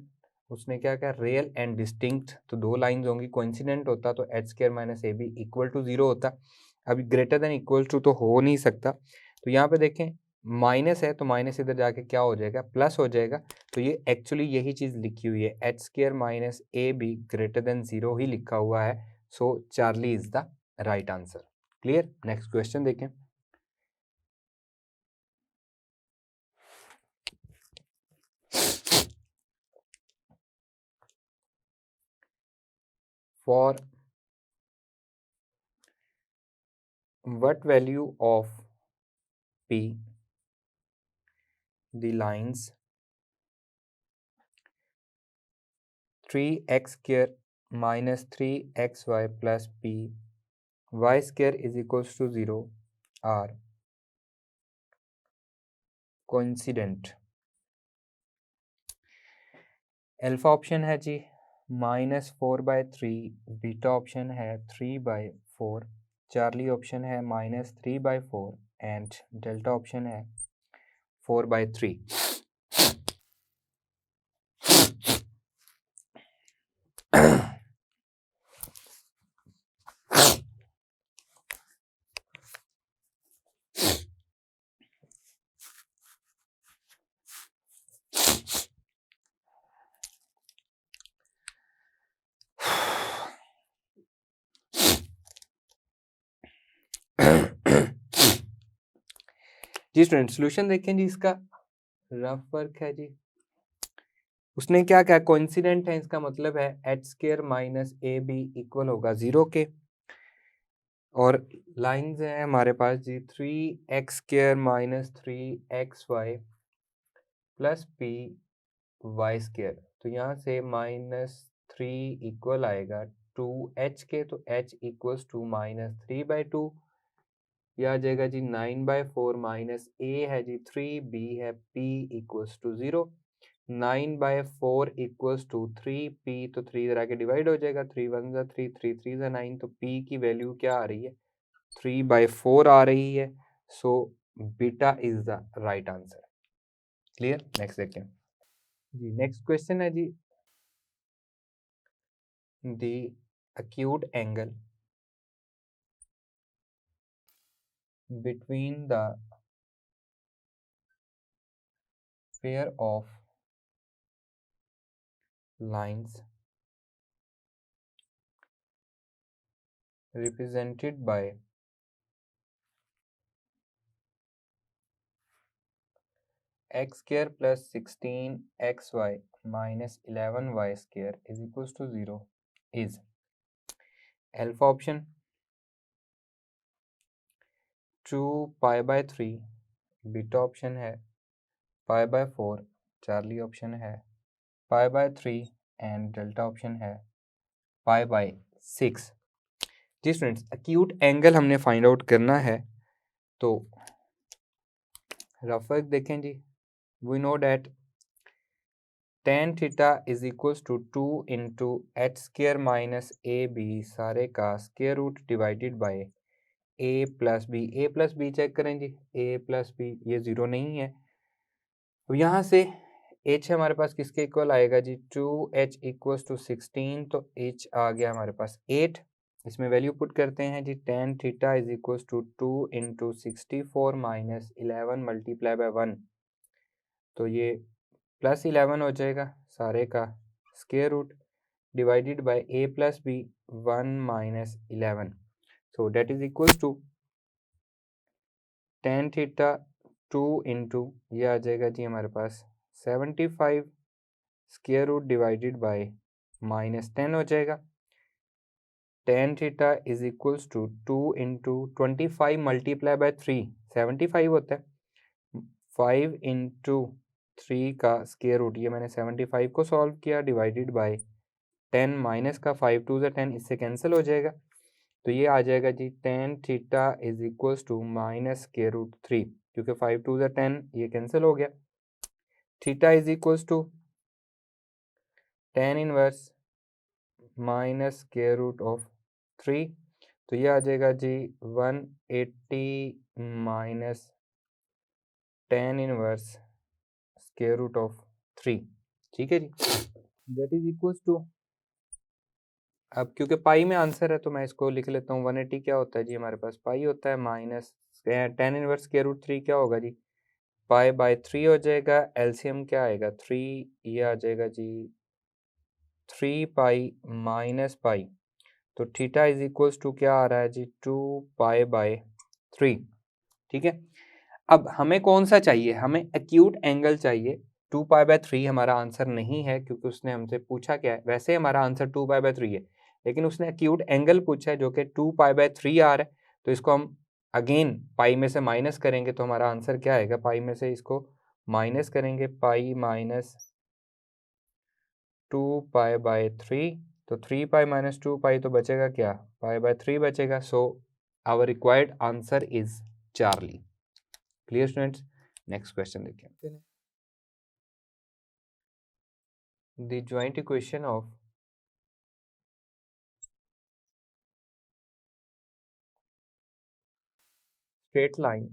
उसने क्या कहा, रियल एंड डिस्टिंक्ट, तो दो लाइंस होंगी, कोइंसिडेंट होता तो H square minus A B equal to 0 होता। अभी ग्रेटर देन इक्वल टू तो हो नहीं सकता, तो यहाँ पे देखें माइनस है तो माइनस इधर जाके क्या हो जाएगा, प्लस हो जाएगा। तो ये एक्चुअली यही चीज़ लिखी हुई है, एच स्क्र माइनस ए बी ग्रेटर देन 0 ही लिखा हुआ है। So Charlie is the right answer. Clear. Next question देखें। For what value of P the lines 3x square minus 3xy plus P y square is equals to 0 are coincident? Alpha option है जी -4/3, बीटा ऑप्शन है 3/4, चार्ली ऑप्शन है -3/4 एंड डेल्टा ऑप्शन है 4/3। जी स्टूडेंट, सोल्यूशन देखें जी, इसका रफ वर्क है जी। उसने क्या क्या कोइंसिडेंट है, इसका मतलब है H square minus A B equal होगा 0 के, और लाइंस हैं हमारे पास जी 3x square minus 3xy plus P Y square. तो यहाँ से -3 इक्वल आएगा 2h के, तो h इक्वल्स टू -3/2, यह आ जाएगा जी 9/4 माइनस a है जी 3, b है p equals to 0। 9/4 equals to 3p, तो 3 इधर आके डिवाइड हो जाएगा, 3 1 ज़ा 3, 3 3 ज़ा 9, तो p की वैल्यू क्या आ रही है, 3/4 आ रही है। सो beta is the right answer. Clear. Next देखते हैं जी। नेक्स्ट क्वेश्चन है जी, the acute angle between the pair of lines represented by x square plus 16xy minus 11y square is equals to 0 is alpha option 2 pi/3, beta option है pi/4, चार्ली ऑप्शन है pi/3 एंड डेल्टा ऑप्शन है pi/6। जी स्टूडेंट्स, एक्यूट एंगल हमने फाइंड आउट करना है, तो रफ वर्क देखें जी। We know that tan theta is equals to 2 into h square minus A b सारे का square root divided by a plus b. A plus b check करें जी, ए प्लस बी ये 0 नहीं है, तो यहाँ से h हमारे पास किसके इक्वल आएगा जी, 2h इक्वल्स टू 16, तो h आ गया हमारे पास 8। इसमें वैल्यू पुट करते हैं जी, tan theta is equals to 2 into 64 minus 11 multiply by 1, तो ये प्लस 11 हो जाएगा सारे का square root divided by a plus B 1 minus 11, so date is equals to tan theta 2 into ये आ जाएगा जी हमारे पास 75 स्क्वायर रूट डिवाइडेड बाय -10 हो जाएगा। tan theta is equals to 2 into 25 multiply by 3 75 होता है, 5 इंटू 3 का स्क्वायर रूट, ये मैंने 75 को सॉल्व किया, डिवाइडेड बाय 10 माइनस का 5 2 ज़ा 10, इससे कैंसिल हो जाएगा, तो ये आ जाएगा जी tan theta is equals to minus square root 3, क्योंकि 5 2 ज़ा 10 ये कैंसिल हो गया। Theta is equals to tan inverse minus square root of 3, तो ये आ जाएगा जी 180 minus tan inverse square root of 3, ठीक है जी, दैट इज इक्वल टू, अब क्योंकि पाई में आंसर है तो मैं इसको लिख लेता हूँ, 180 क्या होता है जी हमारे पास, पाई होता है minus tan inverse square root 3 क्या होगा जी, पाई बाय 3 हो जाएगा, एलसीएम क्या आएगा 3, ये आ जाएगा जी 3 पाई माइनस पाई, तो थीटा इज इक्वल्स टू क्या आ रहा है जी 2 पाई बाय 3, ठीक है। अब हमें कौन सा चाहिए, हमें एक्यूट एंगल चाहिए, 2 पाई बाय 3 हमारा आंसर नहीं है क्योंकि उसने हमसे पूछा क्या है, वैसे हमारा आंसर 2 पाई बाय 3 है, लेकिन उसने एक्यूट एंगल पूछा है जो कि 2 पाई बाय 3 आ रहा है, तो इसको हम अगेन पाई में से माइनस करेंगे तो हमारा आंसर क्या आएगा, पाई में से इसको माइनस करेंगे, पाई माइनस 2 पाई बाय 3, तो 3 पाई माइनस 2 पाई तो बचेगा क्या, पाई बाय 3 बचेगा, so our required answer is Charlie. Clear students, next question देखिए, the joint equation of straight line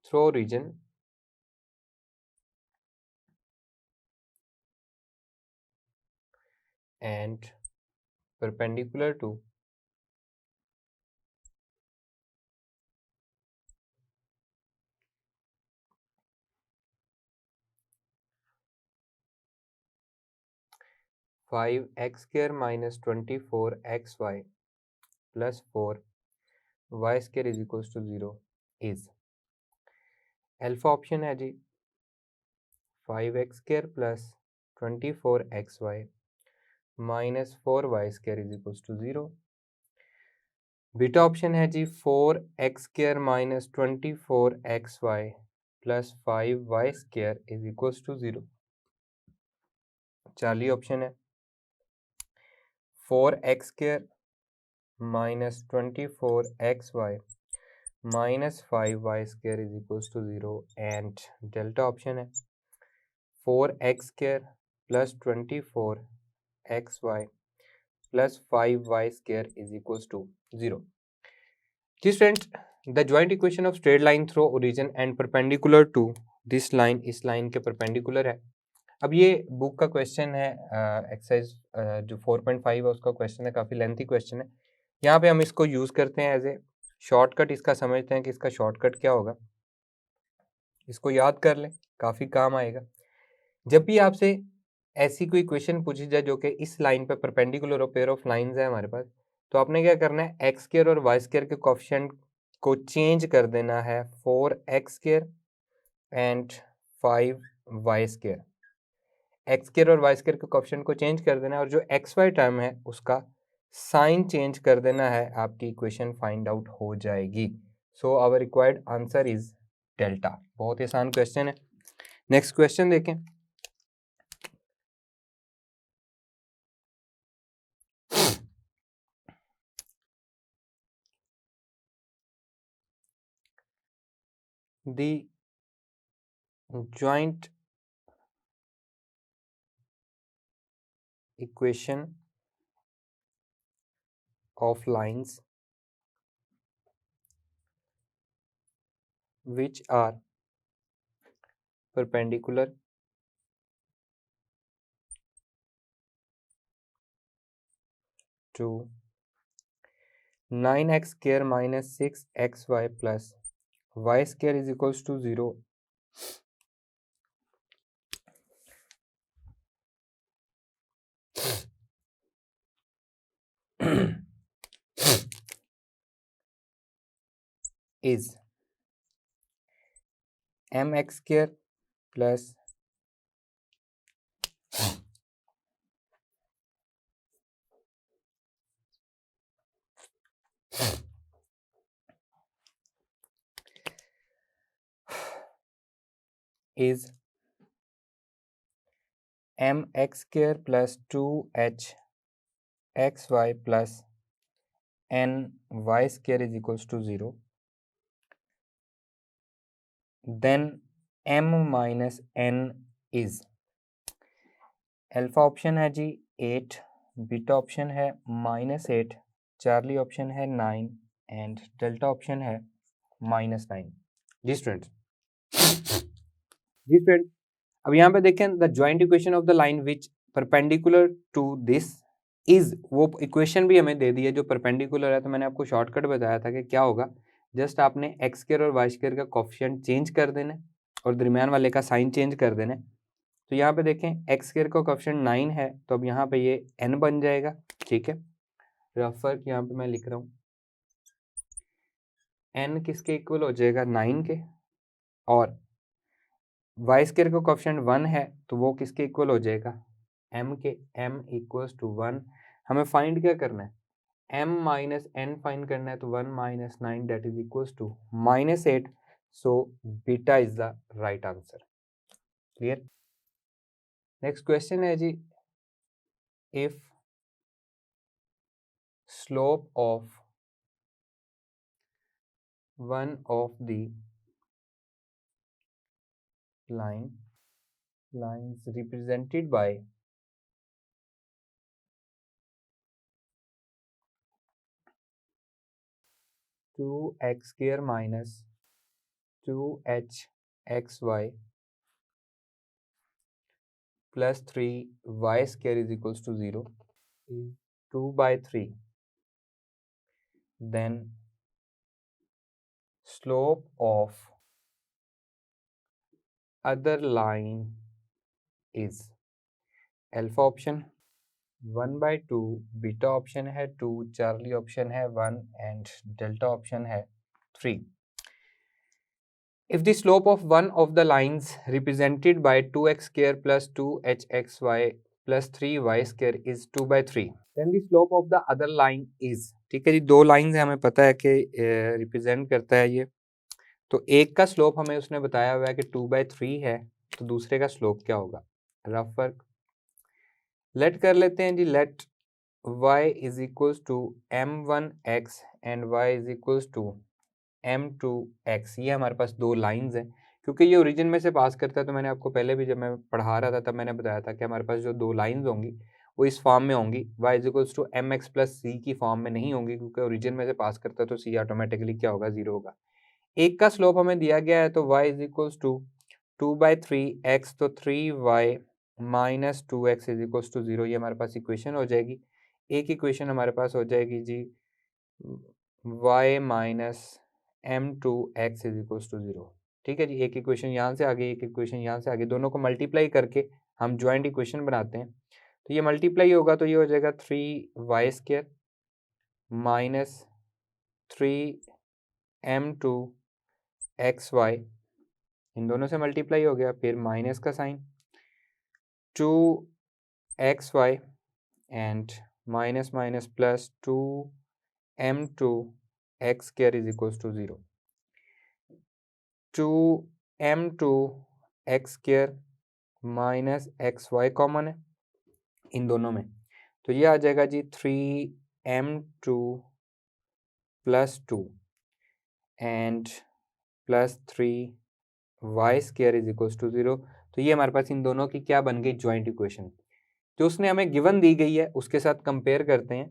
through origin and perpendicular to 5x square minus 24xy plus 4y square is equals to 0 is, alpha option है जी 5x square plus 24xy minus 4y square is equals to 0, beta option है जी 4x square minus 24xy plus 5y square is equals to 0, Charlie option है 4x square minus 24xy minus 5y square is equals to 0 and delta option है 4x square plus 24xy plus 5y square is equals to 0। जी student, the joint equation of straight line through origin and perpendicular to this line, इस लाइन के परपेंडिकुलर है। अब ये बुक का क्वेश्चन है, एक्सरसाइज जो 4.5 है उसका क्वेश्चन है, काफ़ी लेंथी क्वेश्चन है। यहाँ पे हम इसको यूज़ करते हैं एज ए शॉर्टकट, इसका समझते हैं कि इसका शॉर्टकट क्या होगा, इसको याद कर लें, काफ़ी काम आएगा। जब भी आपसे ऐसी कोई क्वेश्चन पूछी जाए जो कि इस लाइन पे परपेंडिकुलर हो, पेयर ऑफ लाइंस है हमारे पास, तो आपने क्या करना है, एक्स स्क्वायर और वाई स्क्वायर के कोएफिशिएंट को चेंज कर देना है 4x square and 5y square, x square और वाई स्क्वायर के कोएफिशिएंट को चेंज कर देना है और जो एक्स वाई टर्म है उसका साइन चेंज कर देना है, आपकी इक्वेशन फाइंड आउट हो जाएगी। So our required answer is delta. बहुत ही आसान क्वेश्चन है। नेक्स्ट क्वेश्चन देखें, the joint equation of lines which are perpendicular to 9x square minus 6xy plus y square is equals to 0 is mx square plus is mx square plus 2h xy plus ny square is equals to 0, then m minus n is, alpha option है जी 8, बीटा ऑप्शन है -8, चार्ली ऑप्शन है 9 एंड डेल्टा ऑप्शन है -9। जी स्टूडेंट, अब यहाँ पे देखें the joint equation of the line which perpendicular to this is, वो इक्वेशन भी हमें दे दी है जो परपेंडिकुलर है। तो मैंने आपको शॉर्टकट बताया था कि क्या होगा, जस्ट आपने एक्स स्क्वायर और वाई स्क्वायर का कोफिशिएंट चेंज कर देना और दरमियान वाले का साइन चेंज कर देना। तो यहाँ पे देखें एक्स स्क्वायर का कोफिशिएंट 9 है, तो अब यहाँ पे ये n बन जाएगा। ठीक है, रफ वर्क यहाँ पे मैं लिख रहा हूँ, n किसके इक्वल हो जाएगा 9 के, और वाई स्क्वायर का कोफिशिएंट 1 है तो वो किसके इक्वल हो जाएगा m के, m इक्वल्स टू 1। हमें फाइंड क्या करना है, m माइनस n फाइंड करना है, तो 1 minus 9 that is equals to -8। So beta is the right answer. Clear. Next question है जी, if slope of one of the lines represented by 2x square minus 2hxy plus 3y square is equals to 0 is 2/3, then slope of other line is alpha option 1/2, beta option है 2, चार्ली ऑप्शन है 1 एंड डेल्टा ऑप्शन है 3। If the slope of one of the lines represented by 2x square plus 2hxy plus 3y square is 2/3, then the slope of the other line is, ठीक है जी, दो लाइंस है, हमें पता है कि रिप्रेजेंट करता है ये। तो एक का स्लोप हमें उसने बताया हुआ है कि 2/3 है, तो दूसरे का स्लोप क्या होगा। रफ वर्क लेट कर लेते हैं जी, let y is equals to m1x and y is equals to m2x। ये हमारे पास दो लाइंस हैं, क्योंकि ये ओरिजिन में से पास करता है। तो मैंने आपको पहले भी जब मैं पढ़ा रहा था तब मैंने बताया था कि हमारे पास जो दो लाइंस होंगी वो इस फॉर्म में होंगी, y is equals to mx plus c की फॉर्म में नहीं होंगी, क्योंकि ओरिजिन में से पास करता है तो c ऑटोमेटिकली क्या होगा, 0 होगा। एक का स्लोप हमें दिया गया है, तो y is equals to 2/3x, तो 3y minus 2x is equals to 0। ये हमारे पास इक्वेशन हो जाएगी। एक इक्वेशन हमारे पास हो जाएगी जी y minus m2x is equals to 0। ठीक है जी, एक इक्वेशन यहाँ से आगे, एक इक्वेशन यहाँ से आगे, दोनों को मल्टीप्लाई करके हम ज्वाइंट इक्वेशन बनाते हैं। तो ये मल्टीप्लाई होगा तो ये हो जाएगा 3y स्क्वायर माइनस 3m2xy, इन दोनों से मल्टीप्लाई हो गया, फिर माइनस का sign 2xy and minus minus plus 2m2x square is equals to 0। 2m2x square minus xy common है इन दोनों में, तो ये आ जाएगा जी 3m2 plus 2 and plus 3y square is equals to 0। तो ये हमारे पास इन दोनों की क्या बन गई, ज्वाइंट इक्वेशन। जो उसने हमें गिवन दी गई है उसके साथ कंपेयर करते हैं।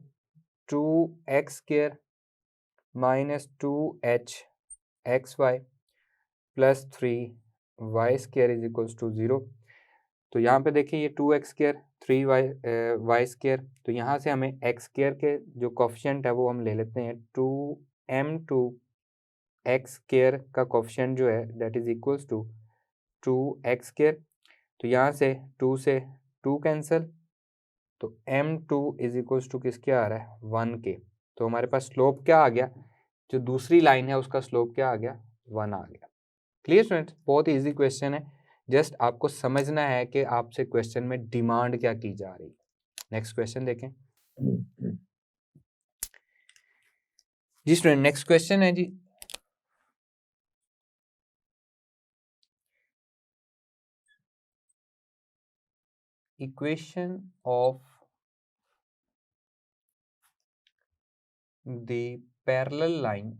2x square minus 2hxy plus 3y square is equals to 0। तो यहाँ पे देखिए ये 2x स्क्वायर 3y स्क्वायर, तो यहाँ से हमें x स्क्वायर के जो कोफिशिएंट है वो हम ले लेते हैं 2m2x स्क्वायर का कोफिशिएंट जो है that is equals to 2x square. तो यहाँ से 2 से 2 कैंसिल, तो m2 इज इक्वल्स टू किसके आ रहा है, 1 के। तो हमारे पास स्लोप क्या आ गया, जो दूसरी लाइन है उसका स्लोप क्या आ गया, 1 आ गया। क्लियर स्टूडेंट्स, बहुत इजी क्वेश्चन है, जस्ट आपको समझना है कि आपसे क्वेश्चन में डिमांड क्या की जा रही है। नेक्स्ट क्वेश्चन देखें जी स्टूडेंट, नेक्स्ट क्वेश्चन है जी, equation of the parallel line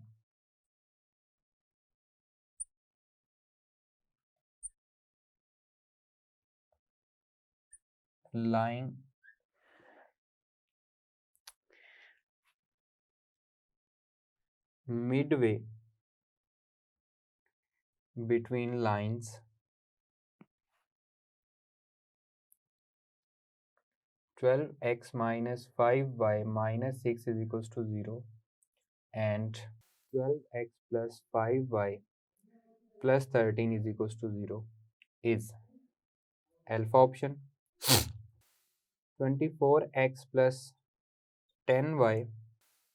midway between lines 12x minus 5y minus 6 is equals to 0 and 12x plus 5y plus 13 is equals to 0 is alpha option, 24x plus 10y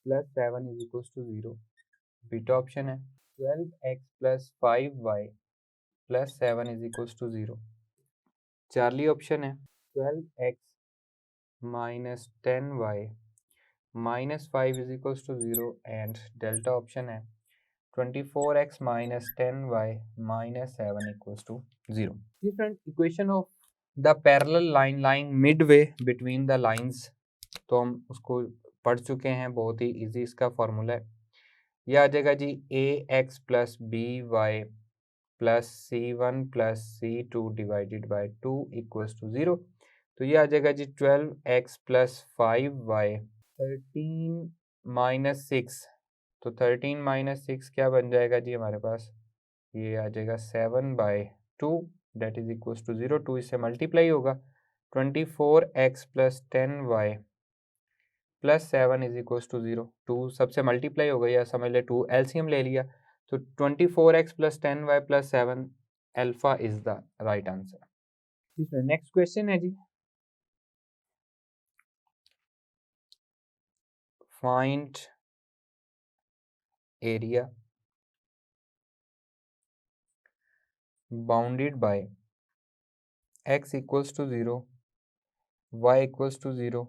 plus 7 is equals to 0 beta option है, 12x plus 5y plus 7 is equals to 0 Charlie option है, 12x minus 10y minus 5 is equals to 0 and delta option है 24x minus 10y minus 7 equals to 0. Different equation of the parallel line lying midway between the lines, तो हम उसको पढ़ चुके हैं, बहुत ही इजी इसका फॉर्मूला है. यह आ जाएगा जी ax plus by plus c1 plus c2 divided by 2 equals to 0. तो ये आ जाएगा जी 12x plus 5y 13 minus 6, तो 13 minus 6 क्या बन जाएगा जी हमारे पास, ये आ जाएगा 7/2 डेट इज इक्वल्स टू 0. 2 इससे मल्टीप्लाई होगा, 24x plus 10y plus 7 is equals to 0. 2 सबसे मल्टीप्लाई हो गया, या समझ ले 2 एलसीएम ले लिया, तो 24x plus 10y plus 7 alpha is the right answer. Next question है जी, find area bounded by x equals to 0, y equals to 0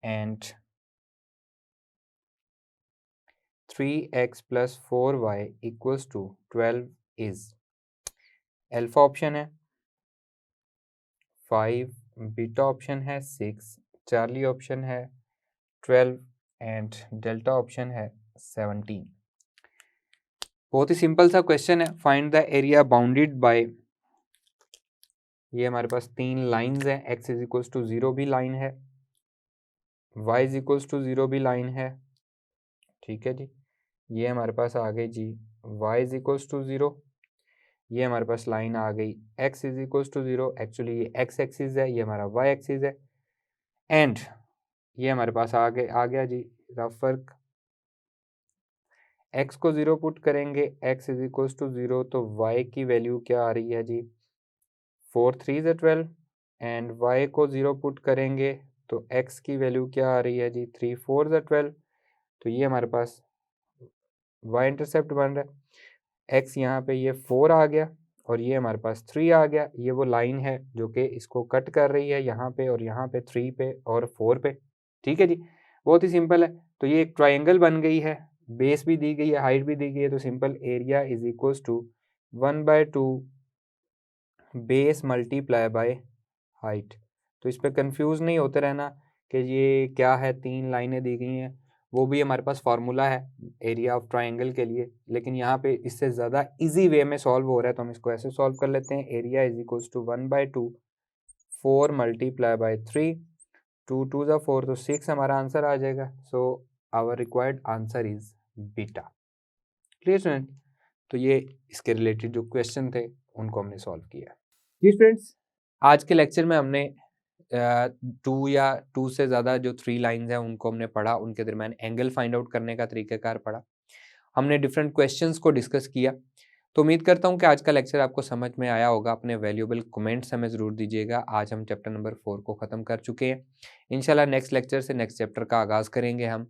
and 3x plus 4y equals to 12 is alpha option है 5, बीटा ऑप्शन है 6, चार्ली ऑप्शन है 12 एंड डेल्टा ऑप्शन है 17. बहुत ही सिंपल सा क्वेश्चन है. Find the area bounded by, ये हमारे पास 3 लाइंस हैं, x इज इक्वल्स टू 0 भी लाइन है, y इज इक्वल्स टू 0 भी लाइन है, ठीक है जी. ये हमारे पास आ गई जी y इज इक्वल्स टू 0, ये हमारे पास लाइन आ गई x is equals to 0, actually ये x एक्सिस है, ये हमारा y एक्सिस है, एंड ये हमारे पास आ गया जी रफ वर्क. x को 0 पुट करेंगे, x इज इक्वल्स टू 0, तो y की वैल्यू क्या आ रही है जी 4 3 12, एंड y को 0 पुट करेंगे तो x की वैल्यू क्या आ रही है जी 3 4 12. तो ये हमारे पास y इंटरसेप्ट बन रहा है, x यहाँ पे ये 4 आ गया और ये हमारे पास 3 आ गया. ये वो लाइन है जो कि इसको कट कर रही है यहाँ पे और यहाँ पे 3 पे और 4 पे, ठीक है जी. बहुत ही सिंपल है. तो ये एक ट्राइंगल बन गई है, बेस भी दी गई है, हाइट भी दी गई है, तो simple area is equals to 1/2 base multiply by height. तो इस पर कंफ्यूज नहीं होते रहना कि ये क्या है, 3 लाइनें दी गई हैं, वो भी हमारे पास फार्मूला है एरिया ऑफ ट्राइंगल के लिए, लेकिन यहाँ पे इससे ज़्यादा इजी वे में सॉल्व हो रहा है, तो हम इसको ऐसे सॉल्व कर लेते हैं. Area is equals to 1/2 4 multiply by 3, 2 2 ज़ा 4, तो 6 हमारा आंसर आ जाएगा. So our required answer is beta. Clear student. तो ये इसके रिलेटेड जो क्वेश्चन थे उनको हमने सॉल्व किया. जी फ्रेंड्स, आज के लेक्चर में हमने 2 या 2 से ज़्यादा जो 3 लाइंस हैं उनको हमने पढ़ा, उनके दरम्यान एंगल फाइंड आउट करने का तरीक़ाकार पढ़ा, हमने डिफरेंट क्वेश्चंस को डिस्कस किया. तो उम्मीद करता हूँ कि आज का लेक्चर आपको समझ में आया होगा. अपने वैल्यूएबल कमेंट्स हमें ज़रूर दीजिएगा. आज हम चैप्टर नंबर 4 को ख़त्म कर चुके हैं. इंशाल्लाह नेक्स्ट लेक्चर से नेक्स्ट चैप्टर का आगाज़ करेंगे हम.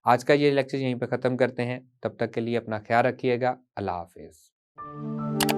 आज का ये लेक्चर यहीं पर ख़त्म करते हैं. तब तक के लिए अपना ख्याल रखिएगा. अल्लाह हाफिज़.